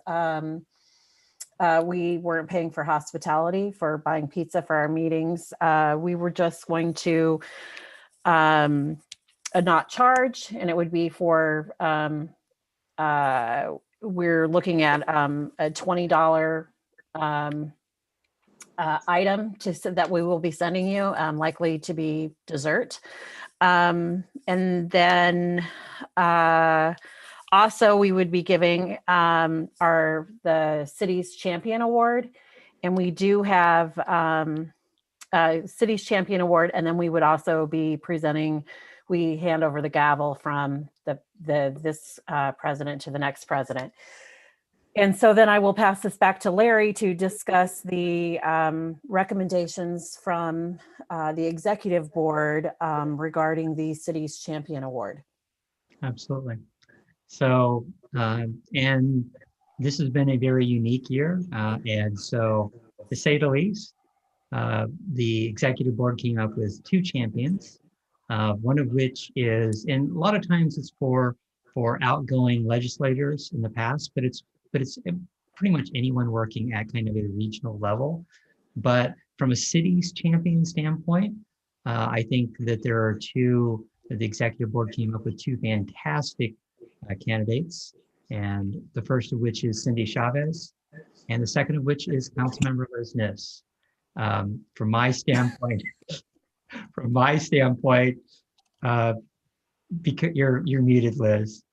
we weren't paying for hospitality for buying pizza for our meetings. We were just going to not charge, and it would be for we're looking at a $20 item that we will be sending you, likely to be dessert. And then also we would be giving the city's champion award, and we do have city's champion award, and then we would also be presenting. We hand over the gavel from this president to the next president. And so then I will pass this back to Larry to discuss the recommendations from the executive board regarding the city's champion award. Absolutely. So, and this has been a very unique year. And so, to say the least, the executive board came up with 2 champions, one of which is, and a lot of times it's for outgoing legislators in the past, but it's pretty much anyone working at kind of a regional level. But from a city's champion standpoint, I think that there are the executive board came up with 2 fantastic candidates. And the first of which is Cindy Chavez, and the second of which is Councilmember Liz Niss. From my standpoint, because you're muted, Liz.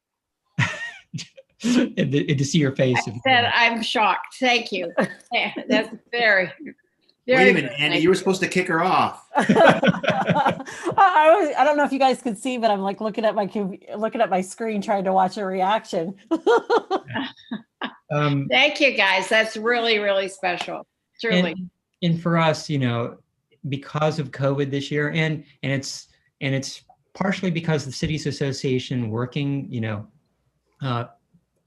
And to see your face. I said I'm shocked. Thank you. That's very Wait a minute, Andy, you were supposed to kick her off. I don't know if you guys could see, but I'm like looking at my screen, trying to watch a reaction. Thank you, guys. That's really, really special. Truly. And for us, because of COVID this year, and it's partially because the cities association working,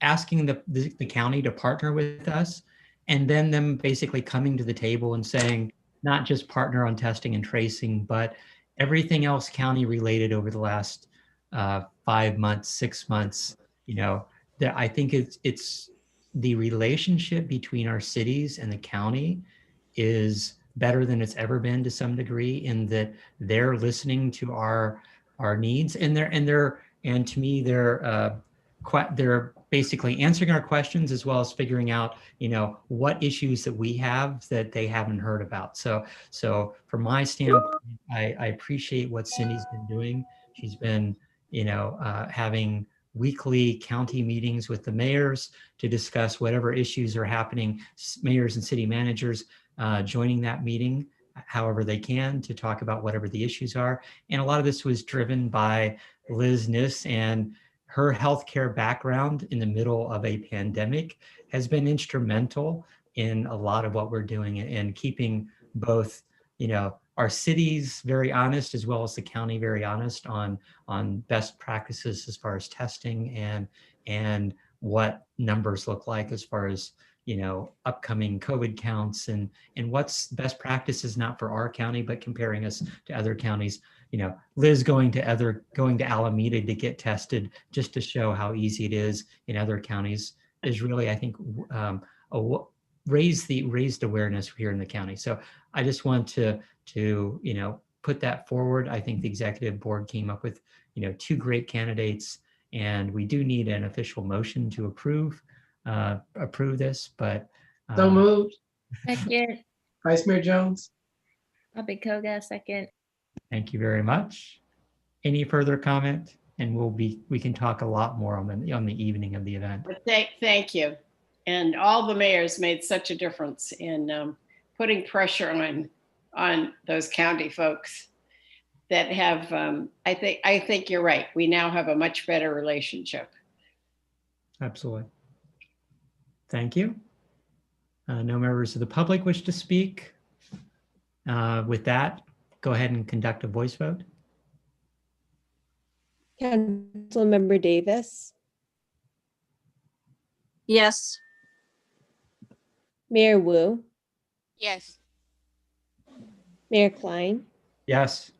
asking the county to partner with us, and then them basically coming to the table and saying, not just partner on testing and tracing, but everything else county related over the last 5 months, 6 months, that I think it's the relationship between our cities and the county is better than it's ever been to some degree, in that they're listening to our needs, and to me they're basically answering our questions, as well as figuring out, what issues that we have that they haven't heard about. So from my standpoint, I appreciate what Cindy's been doing. She's been, having weekly county meetings with the mayors to discuss whatever issues are happening, mayors and city managers joining that meeting however they can to talk about whatever the issues are. And a lot of this was driven by Liz Niss, and her healthcare background in the middle of a pandemic has been instrumental in a lot of what we're doing and keeping both, our cities very honest, as well as the county very honest on best practices as far as testing and what numbers look like as far as upcoming COVID counts and what's best practices, not for our county, but comparing us to other counties. Liz going to Alameda to get tested just to show how easy it is in other counties is really, I think, raised awareness here in the county. So I just want to put that forward. I think the executive board came up with 2 great candidates, and we do need an official motion to approve this. But So moved. Second, Vice Mayor Jones. Bobby Koga, second. Thank you very much. Any further comment? And we can talk a lot more on the evening of the event. Thank you. And all the mayors made such a difference in putting pressure on those county folks that have, I think you're right. We now have a much better relationship. Absolutely. Thank you. No members of the public wish to speak. With that, go ahead and conduct a voice vote. Councilmember Davis, Yes. Mayor Wu, Yes. Mayor Klein, Yes.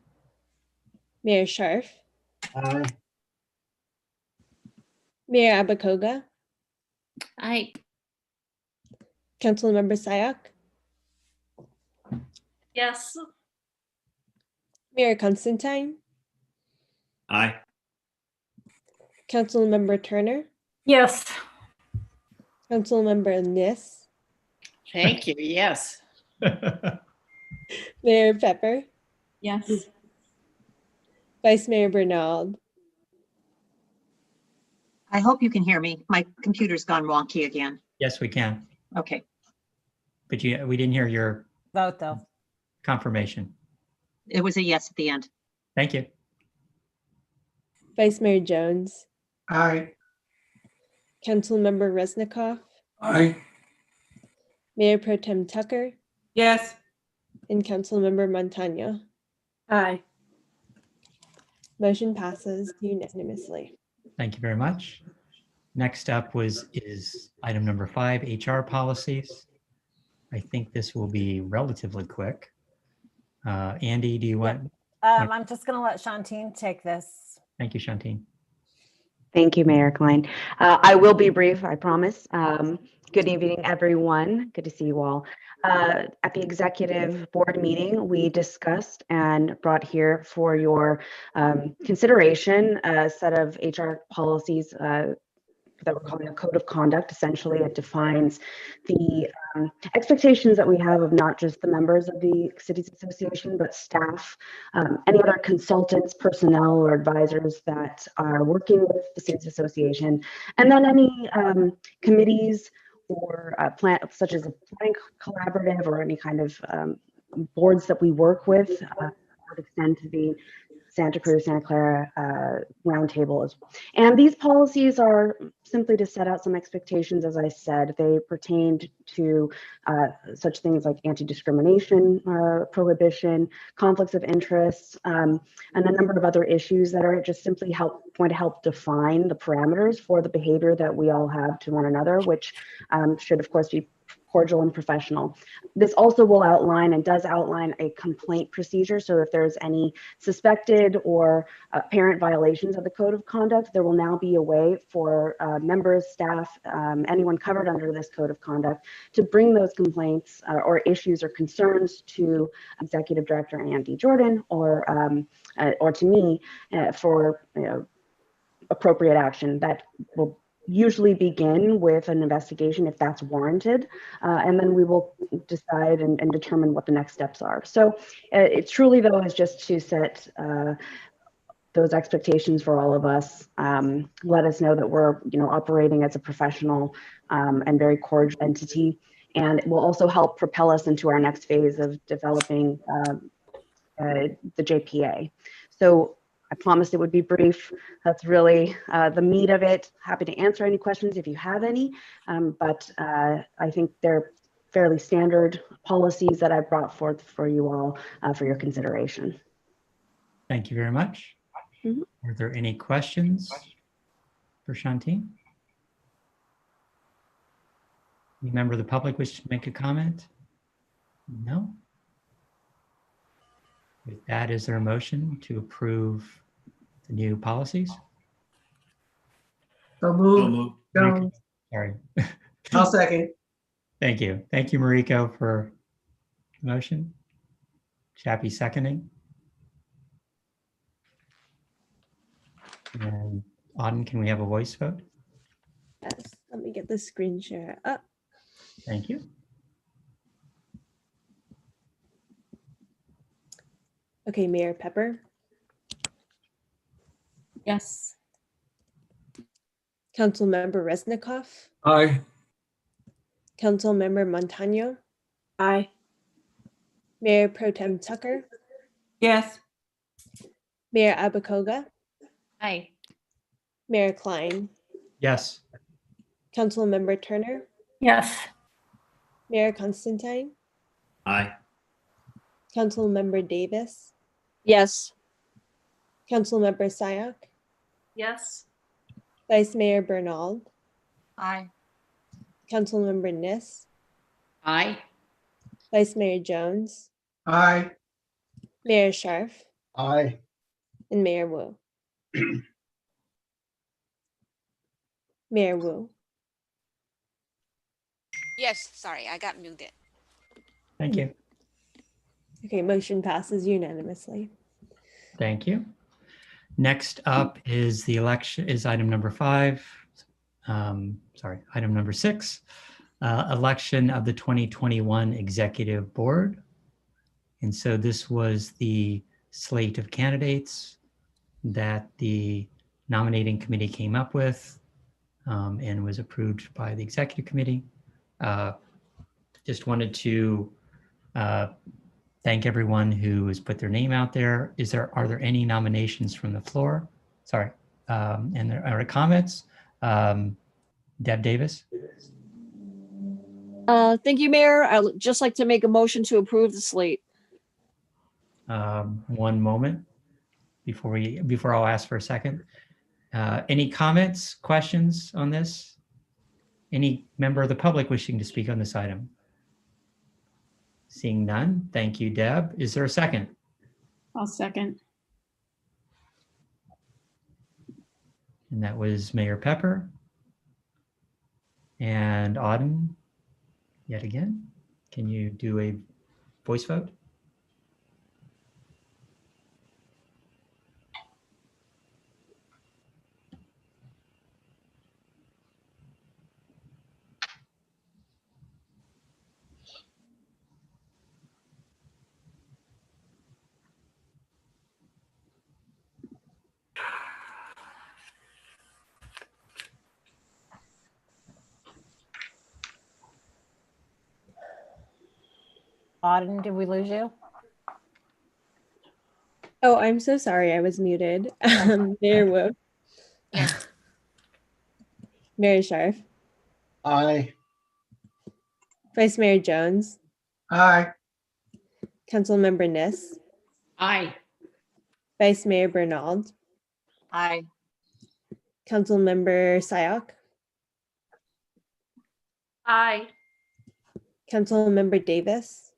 Mayor Scharf, Aye. Mayor Abakoga, Aye. Councilmember Sayak, Yes. Mayor Constantine, Aye. Councilmember Turner, Yes. Councilmember Nis, Thank you. Yes. Mayor Pepper, Yes. Vice Mayor Bernald. I hope you can hear me. My computer's gone wonky again. Yes, we can. Okay. But we didn't hear your Vote though. confirmation. It was a yes at the end. Thank you. Vice Mayor Jones, Aye. Councilmember Resnikoff, Aye. Mayor Pro Tem Tucker, Yes. and Councilmember Montano. Aye. Motion passes unanimously. Thank you very much. Next up is item number 5, HR policies. I think this will be relatively quick. Andy, do you want? I'm just going to let Shantine take this. Thank you, Shantine. Thank you, Mayor Klein. I will be brief, I promise. Good evening, everyone. Good to see you all. At the executive board meeting, we discussed and brought here for your consideration a set of HR policies that we're calling a code of conduct. Essentially, it defines the expectations that we have of not just the members of the cities association, but staff, any other consultants, personnel, or advisors that are working with the cities association, and then any committees or such as a planning collaborative or any kind of boards that we work with would extend to the Santa Cruz, Santa Clara roundtable as well. And these policies are simply to set out some expectations. As I said, they pertained to such things like anti-discrimination prohibition, conflicts of interest, and a number of other issues that are just simply going to help define the parameters for the behavior that we all have to one another, which should of course be cordial and professional. This also will outline and does outline a complaint procedure. So if there's any suspected or apparent violations of the code of conduct, there will now be a way for members, staff, anyone covered under this code of conduct to bring those complaints or issues or concerns to Executive Director Andy Jordan or to me for appropriate action that will usually begin with an investigation if that's warranted, and then we will decide and determine what the next steps are. So it truly, though, is just to set those expectations for all of us. Let us know that we're operating as a professional and very cordial entity, and it will also help propel us into our next phase of developing the JPA. So I promised it would be brief. That's really the meat of it. Happy to answer any questions if you have any, but I think they're fairly standard policies that I brought forth for you all for your consideration. Thank you very much. Mhm. Are there any questions for Shantine? Any member of the public wish to make a comment? No? With that, is there a motion to approve the new policies? So So move. moved. Jones. Sorry. I'll second. Thank you. Thank you, Mariko, for the motion. Chappie seconding. And Auden, can we have a voice vote? Yes, let me get the screen share up. Thank you. Okay, Mayor Pepper, Yes. Councilmember Resnikoff, Aye. Councilmember Montano, Aye. Mayor Pro Tem Tucker, Yes. Mayor Abakoga, Aye. Mayor Klein, Yes. Councilmember Turner, Yes. Mayor Constantine, Aye. Councilmember Davis, Yes. Councilmember Sayak, Yes. Vice Mayor Bernald, Aye. Councilmember Niss, Aye. Vice Mayor Jones, Aye. Mayor Sharf, Aye. and Mayor Wu. Mayor Wu. Yes. Sorry, I got muted. Thank you. Okay, motion passes unanimously. Thank you. Next up is the election, is item number 5. Item number 6, election of the 2021 Executive Board. And so this was the slate of candidates that the nominating committee came up with and was approved by the executive committee. Just wanted to thank everyone who has put their name out there. Are there any nominations from the floor? Sorry. And there are comments. Deb Davis. Thank you, Mayor. I'd just like to make a motion to approve the slate. One moment before I'll ask for a second. Any comments, questions on this? Any member of the public wishing to speak on this item? Seeing none, thank you, Deb. Is there a second? I'll second. And that was Mayor Pepper. And Auden, yet again, can you do a voice vote? Auden, did we lose you? Oh, I'm so sorry. I was muted. Mayor Wu. Yes. Mayor Sharf, Aye. Vice Mayor Jones, Aye. Councilmember Niss, Aye. Vice Mayor Bernald, Aye. Councilmember Sayak, Aye. Councilmember Davis,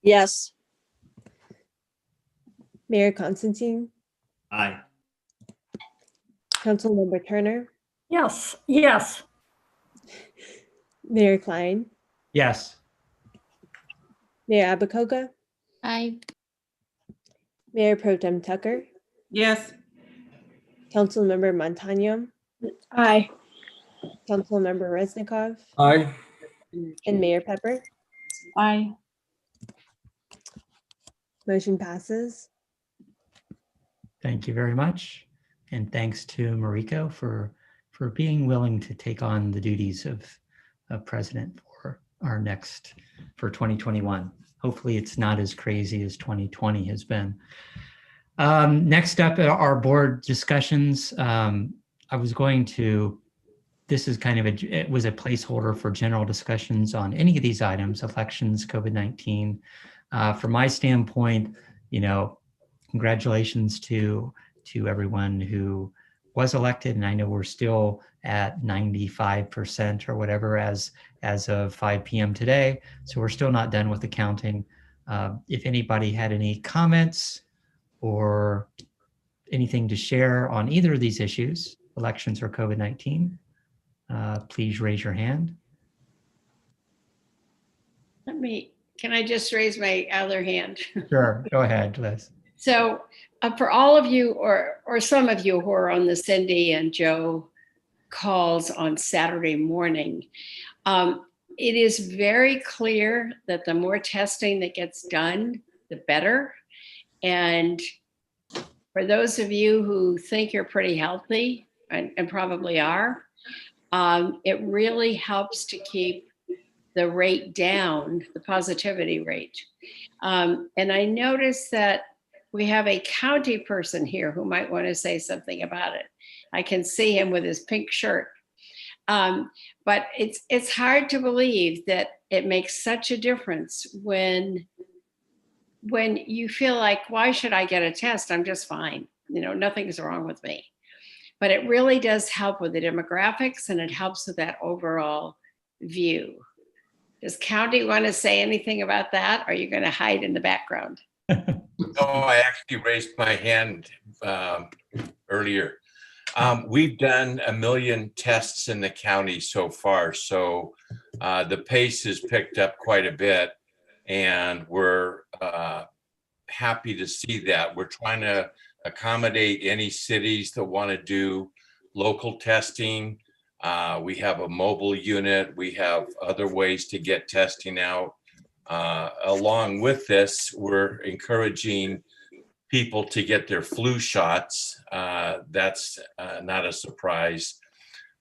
Yes. Mayor Constantine, Aye. Councilmember Turner, Yes. Yes. Mayor Klein, Yes. Mayor Abakoga, Aye. Mayor Pro Tem Tucker, Yes. Councilmember Montano, Aye. Councilmember Resnikov, Aye. and Mayor Pepper. Aye. Motion passes. Thank you very much. And thanks to Mariko for being willing to take on the duties of president for our for 2021. Hopefully it's not as crazy as 2020 has been. Next up are our board discussions. I was going to this is kind of it was a placeholder for general discussions on any of these items, elections, COVID-19. From my standpoint, congratulations to everyone who was elected, and I know we're still at 95% or whatever as of 5 p.m. today, so we're still not done with the counting. If anybody had any comments or anything to share on either of these issues, elections or COVID-19, please raise your hand. Can I just raise my other hand? Sure, go ahead, Liz. So for all of you, or some of you who are on the Cindy and Joe calls on Saturday morning, it is very clear that the more testing that gets done, the better. And for those of you who think you're pretty healthy, and probably are, it really helps to keep the rate down, the positivity rate. And I noticed that we have a county person here who might want to say something about it. I can see him with his pink shirt. But it's hard to believe that it makes such a difference when you feel like, why should I get a test? I'm just fine. Nothing's wrong with me. But it really does help with the demographics, and it helps with that overall view. Does county want to say anything about that? Or are you going to hide in the background? No, I actually raised my hand earlier. We've done 1 million tests in the county so far, so the pace has picked up quite a bit, and we're happy to see that. We're trying to accommodate any cities that want to do local testing. We have a mobile unit. We have other ways to get testing out. Along with this, we're encouraging people to get their flu shots. That's not a surprise.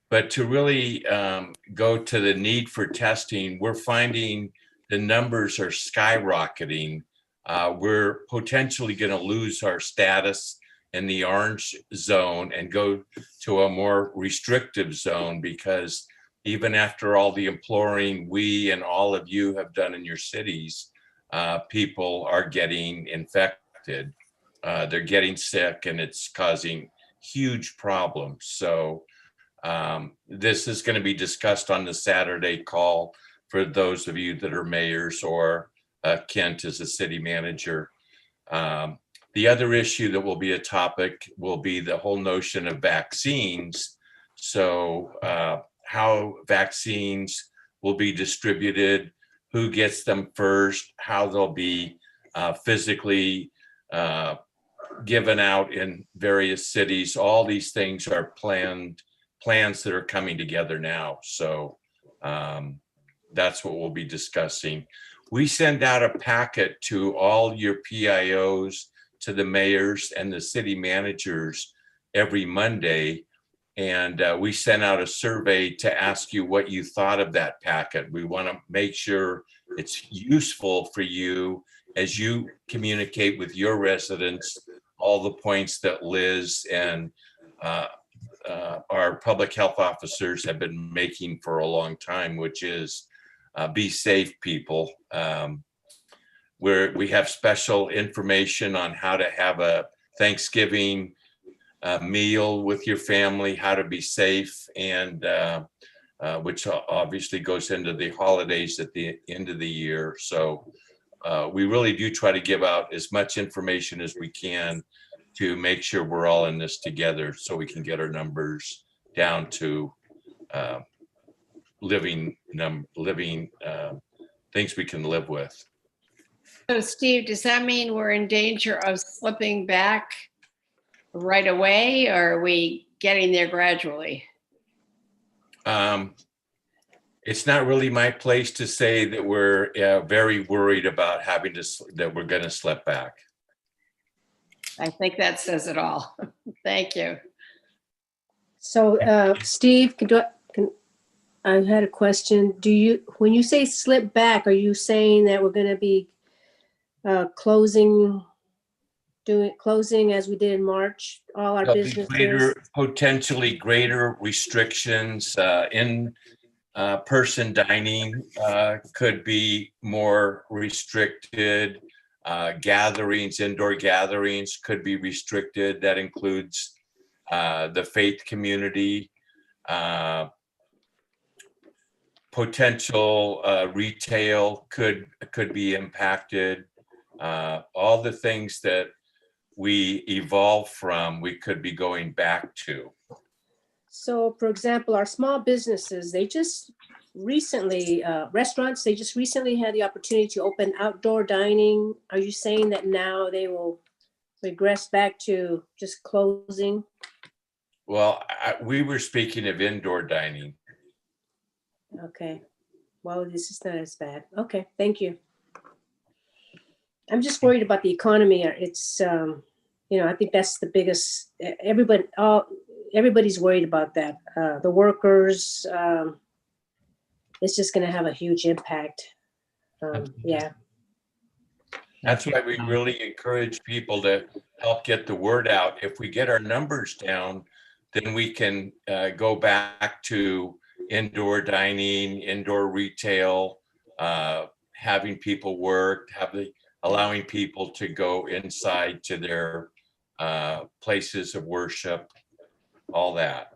But to really go to the need for testing, we're finding the numbers are skyrocketing. We're potentially going to lose our status in the orange zone and go to a more restrictive zone, because even after all the imploring we and all of you have done in your cities, people are getting infected. They're getting sick, and it's causing huge problems. So this is going to be discussed on the Saturday call for those of you that are mayors, or Kent as a city manager. The other issue that will be a topic will be the whole notion of vaccines. So how vaccines will be distributed, who gets them first, how they'll be physically given out in various cities. All these things are plans that are coming together now. So that's what we'll be discussing. We send out a packet to all your PIOs, to the mayors and the city managers every Monday. And we sent out a survey to ask you what you thought of that packet. We want to make sure it's useful for you as you communicate with your residents, all the points that Liz and our public health officers have been making for a long time, which is be safe, people. Where we have special information on how to have a Thanksgiving meal with your family, how to be safe, and which obviously goes into the holidays at the end of the year. So we really do try to give out as much information as we can to make sure we're all in this together, so we can get our numbers down to living things we can live with. So Steve, does that mean we're in danger of slipping back right away, or are we getting there gradually? It's not really my place to say that we're very worried about that we're going to slip back. I think that says it all. Thank you. So Steve, I had a question. When you say slip back, are you saying that we're going to be closing closing as we did in March, all our There'll be businesses? potentially greater restrictions in person dining could be more restricted. Gatherings, indoor gatherings could be restricted. That includes the faith community. Potential retail could be impacted. All the things that we evolve from, we could be going back to. So for example, our small businesses, they just recently, restaurants, they just recently had the opportunity to open outdoor dining. Are you saying that now they will regress back to just closing? Well, we were speaking of indoor dining. Okay. Well, this is not as bad. Okay, thank you. I'm just worried about the economy. It's, I think that's the biggest, everybody's worried about that. The workers, it's just going to have a huge impact. Yeah. That's why we really encourage people to help get the word out. If we get our numbers down, then we can go back to indoor dining, indoor retail, having people work, allowing people to go inside to their places of worship, all that.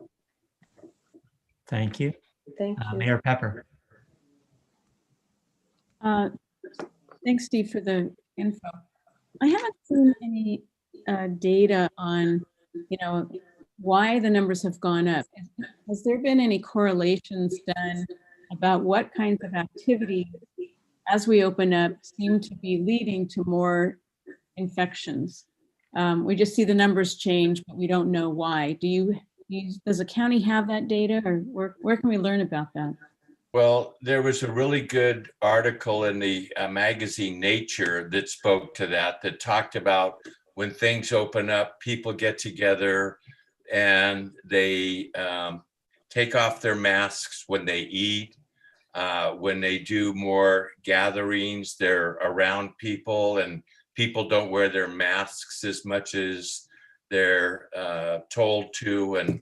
Thank you. Thank you. Mayor Pepper. Thanks, Steve, for the info. I haven't seen any data on, why the numbers have gone up. Has there been any correlations done about what kinds of activities, as we open up, seem to be leading to more infections? We just see the numbers change, but we don't know why. Does the county have that data, or where can we learn about that? Well, there was a really good article in the magazine Nature that spoke to that talked about when things open up, people get together and they take off their masks when they eat. When they do more gatherings, they're around people and people don't wear their masks as much as they're told to. And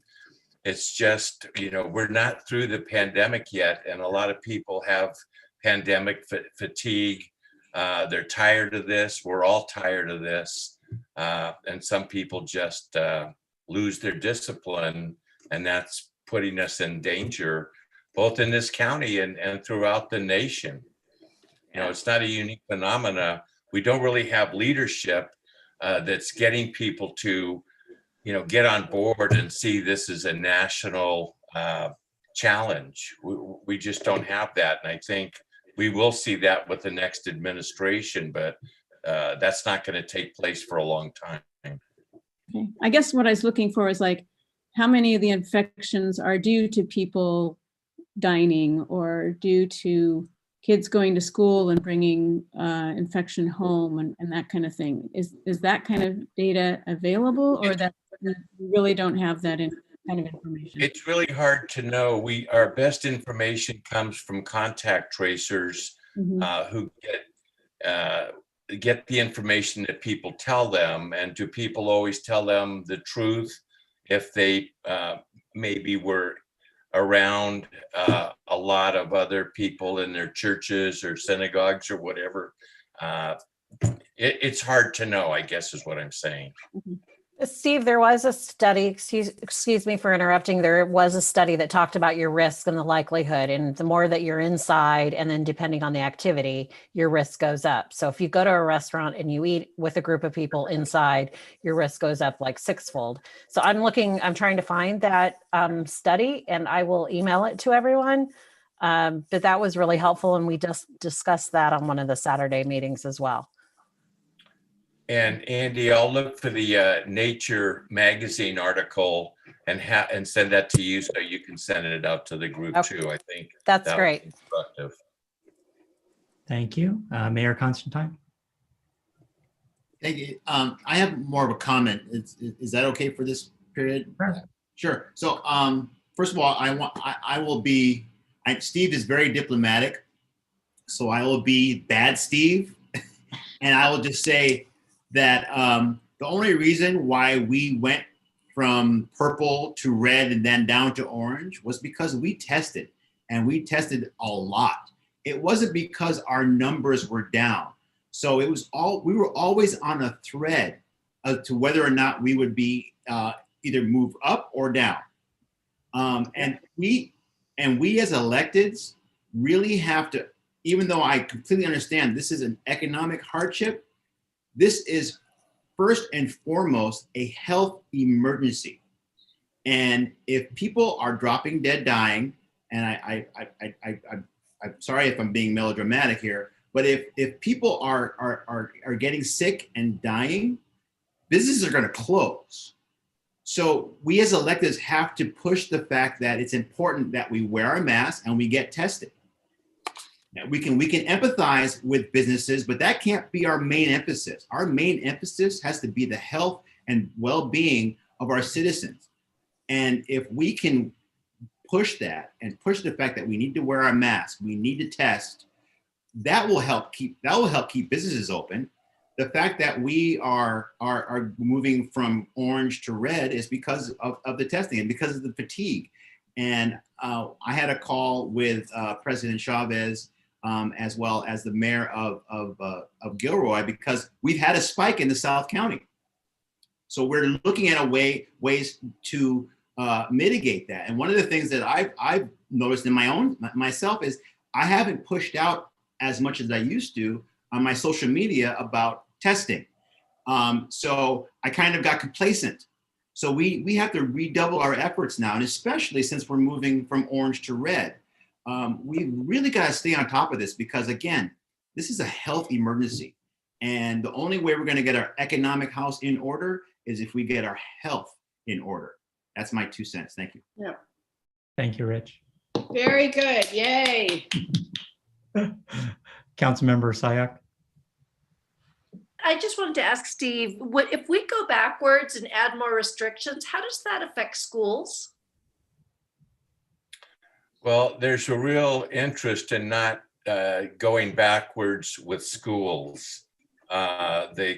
it's just, we're not through the pandemic yet. And a lot of people have pandemic fatigue. They're tired of this. We're all tired of this. And some people just lose their discipline, and that's putting us in danger, both in this county and throughout the nation. It's not a unique phenomena. We don't really have leadership that's getting people to, get on board and see this as a national challenge. We just don't have that. And I think we will see that with the next administration, but that's not going to take place for a long time. Okay. I guess what I was looking for is how many of the infections are due to people dining or due to kids going to school and bringing infection home and that kind of thing. Is that kind of data available, or that we really don't have that kind of information? It's really hard to know. Our best information comes from contact tracers who get the information that people tell them. And do people always tell them the truth if they maybe were around a lot of other people in their churches or synagogues or whatever? It's hard to know, I guess, is what I'm saying. Steve, there was a study, excuse me for interrupting. There was a study that talked about your risk and the likelihood. And the more that you're inside, and then depending on the activity, your risk goes up. So if you go to a restaurant and you eat with a group of people inside, your risk goes up like sixfold. So I'm trying to find that study, and I will email it to everyone. But that was really helpful. And we just discussed that on one of the Saturday meetings as well. And Andy, I'll look for the Nature magazine article and send that to you so you can send it out to the group too. I think that's great. Instructive. Thank you. Mayor Constantine. Thank you. I have more of a comment. Is that okay for this period? Sure. So first of all, Steve is very diplomatic. So I will be bad Steve. And I will just say that The only reason why we went from purple to red and then down to orange was because we tested, and we tested a lot. It wasn't because our numbers were down. So it was we were always on a thread as to whether or not we would be either move up or down. And we as electeds really have to, even though I completely understand this is an economic hardship, this is first and foremost a health emergency. And if people are dropping dead, dying, and I'm sorry if I'm being melodramatic here, but if people are getting sick and dying, businesses are going to close. So we as electeds have to push the fact that it's important that we wear our masks and we get tested. Now, we can empathize with businesses, but that can't be our main emphasis. Our main emphasis has to be the health and well-being of our citizens. And if we can push that and push the fact that we need to wear our masks, we need to test, that will help keep businesses open. The fact that we are moving from orange to red is because of the testing and because of the fatigue. And I had a call with President Chavez as well as the mayor of Gilroy, because we've had a spike in the South County. So we're looking at ways to mitigate that. And one of the things that I've noticed in myself is I haven't pushed out as much as I used to on my social media about testing. So I kind of got complacent. So we have to redouble our efforts now, and especially since we're moving from orange to red. We really got to stay on top of this, because again, this is a health emergency. And the only way we're going to get our economic house in order is if we get our health in order. That's my 2 cents. Thank you. Yeah. Thank you, Rich. Very good. Yay. Councilmember Sayak. I just wanted to ask Steve, if we go backwards and add more restrictions, how does that affect schools? Well, there's a real interest in not going backwards with schools. The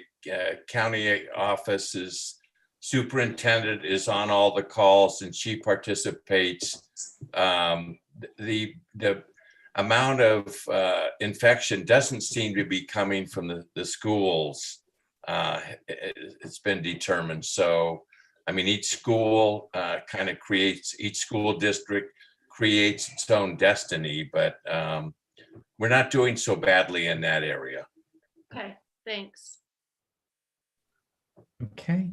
county office's superintendent is on all the calls and she participates. The amount of infection doesn't seem to be coming from the schools. It's been determined. So, I mean, each school kind of each school district creates its own destiny, but we're not doing so badly in that area. Okay, thanks. Okay.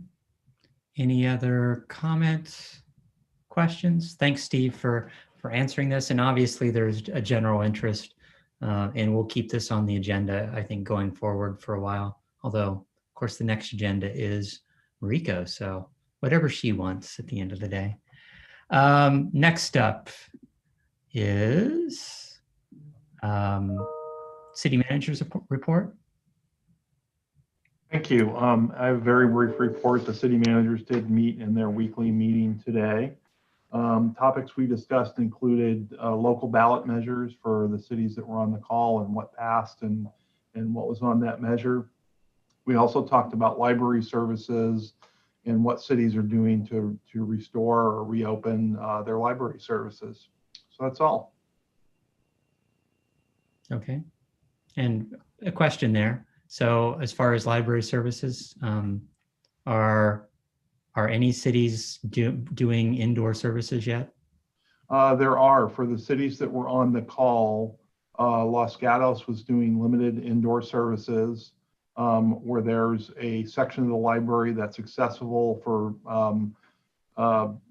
Any other comments, questions? Thanks, Steve, for answering this. And obviously there's a general interest and we'll keep this on the agenda, I think, going forward for a while. Although, of course, the next agenda is Rico. So whatever she wants at the end of the day. Next up is City Manager's report. Thank you. I have a very brief report. The city managers did meet in their weekly meeting today. Topics we discussed included local ballot measures for the cities that were on the call and what passed and what was on that measure. We also talked about library services and what cities are doing to restore or reopen their library services. So that's all. Okay. And a question there. So as far as library services, are any cities doing indoor services yet? There are. For the cities that were on the call, Los Gatos was doing limited indoor services where there's a section of the library that's accessible for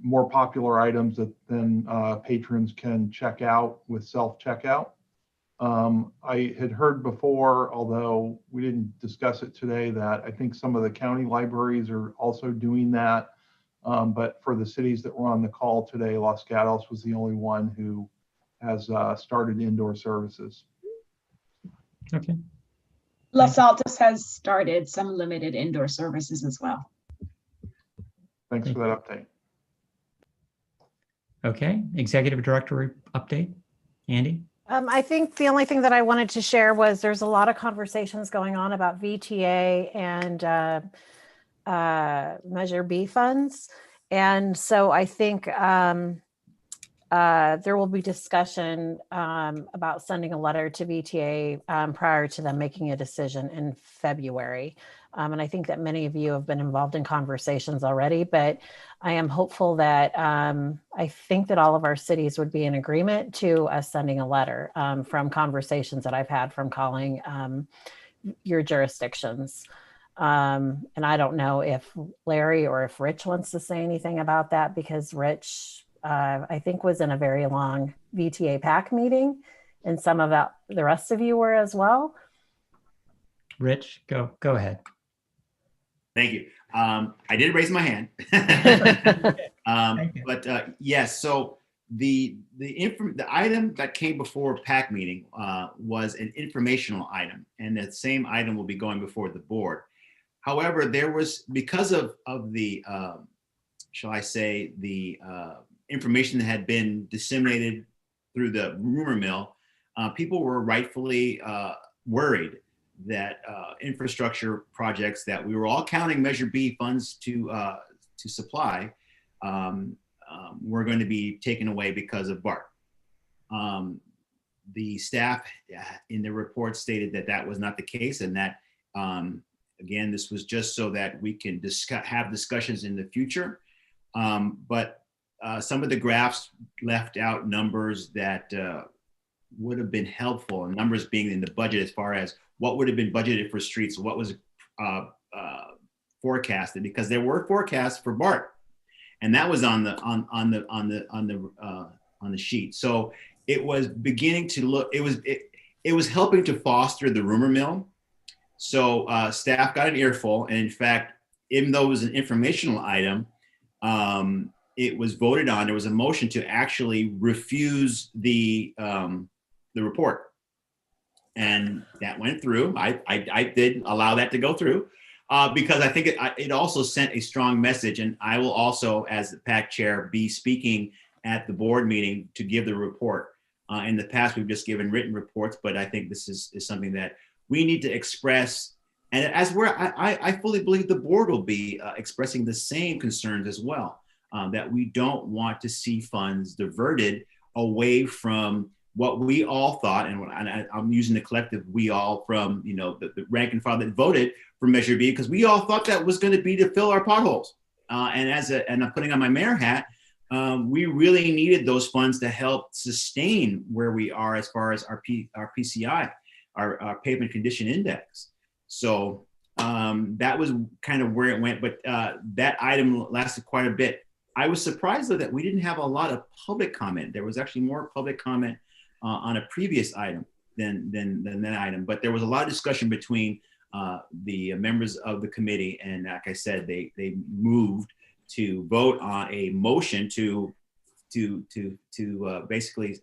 more popular items that then patrons can check out with self-checkout. I had heard before, although we didn't discuss it today, that I think some of the county libraries are also doing that. But for the cities that were on the call today, Los Gatos was the only one who has started indoor services. Okay. Los Altos has started some limited indoor services as well. Thanks for that update. Okay. Executive Director update. Andy? I think the only thing that I wanted to share was there's a lot of conversations going on about VTA and Measure B funds. And so I think there will be discussion about sending a letter to VTA prior to them making a decision in February. And I think that many of you have been involved in conversations already, but I am hopeful that I think that all of our cities would be in agreement to us sending a letter from conversations that I've had from calling your jurisdictions. And I don't know if Larry or if Rich wants to say anything about that, because Rich, I think, was in a very long VTA PAC meeting, and some of the rest of you were as well. Rich, go ahead. Thank you. I did raise my hand. But yes, so the item that came before PAC meeting was an informational item, and that same item will be going before the board. However, there was, because of the, shall I say, the information that had been disseminated through the rumor mill, people were rightfully worried that infrastructure projects that we were all counting Measure B funds to supply were going to be taken away because of BART. The staff in the report stated that that was not the case, and that again, this was just so that we can have discussions in the future. But some of the graphs left out numbers that would have been helpful, and numbers being in the budget as far as what would have been budgeted for streets, what was forecasted, because there were forecasts for BART, and that was on the sheet. So it was beginning to look. It was helping to foster the rumor mill. So staff got an earful, and in fact, even though it was an informational item, it was voted on. There was a motion to actually refuse the report, and that went through. I did allow that to go through because I think it also sent a strong message. And I will also, as the PAC chair, be speaking at the board meeting to give the report. In the past, we've just given written reports, but I think this is something that we need to express. And as I fully believe the board will be expressing the same concerns as well, that we don't want to see funds diverted away from what we all thought, and I'm using the collective we all, from the rank and file that voted for Measure B, because we all thought that was going to be to fill our potholes. And I'm putting on my mayor hat, we really needed those funds to help sustain where we are as far as our PCI, our pavement condition index. So that was kind of where it went, but that item lasted quite a bit. I was surprised though that we didn't have a lot of public comment. There was actually more public comment on a previous item than that item, but there was a lot of discussion between the members of the committee, and like I said, they moved to vote on a motion to basically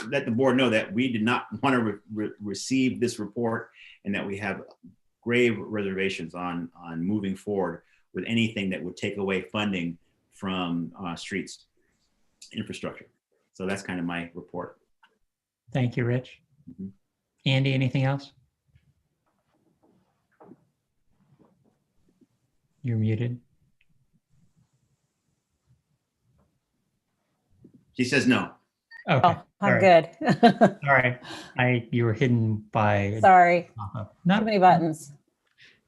let the board know that we did not want to receive this report, and that we have grave reservations on moving forward with anything that would take away funding from streets infrastructure. So that's kind of my report. Thank you, Rich. Mm-hmm. Andy, anything else? You're muted. She says no. Okay. Oh, I'm good. Sorry. You were hidden by. Sorry. Not too many buttons.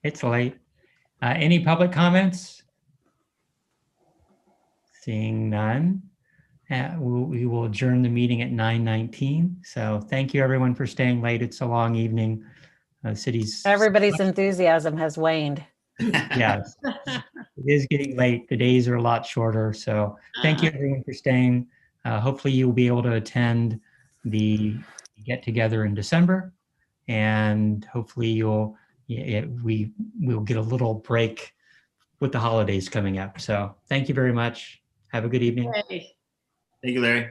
It's late. Any public comments? Seeing none. We will adjourn the meeting at 9:19. So thank you everyone for staying late. It's a long evening. Everybody's enthusiasm has waned. Yes, it is getting late. The days are a lot shorter. So thank you everyone for staying. Hopefully you'll be able to attend the get together in December, and hopefully we'll get a little break with the holidays coming up. So thank you very much. Have a good evening. Thank you, Larry.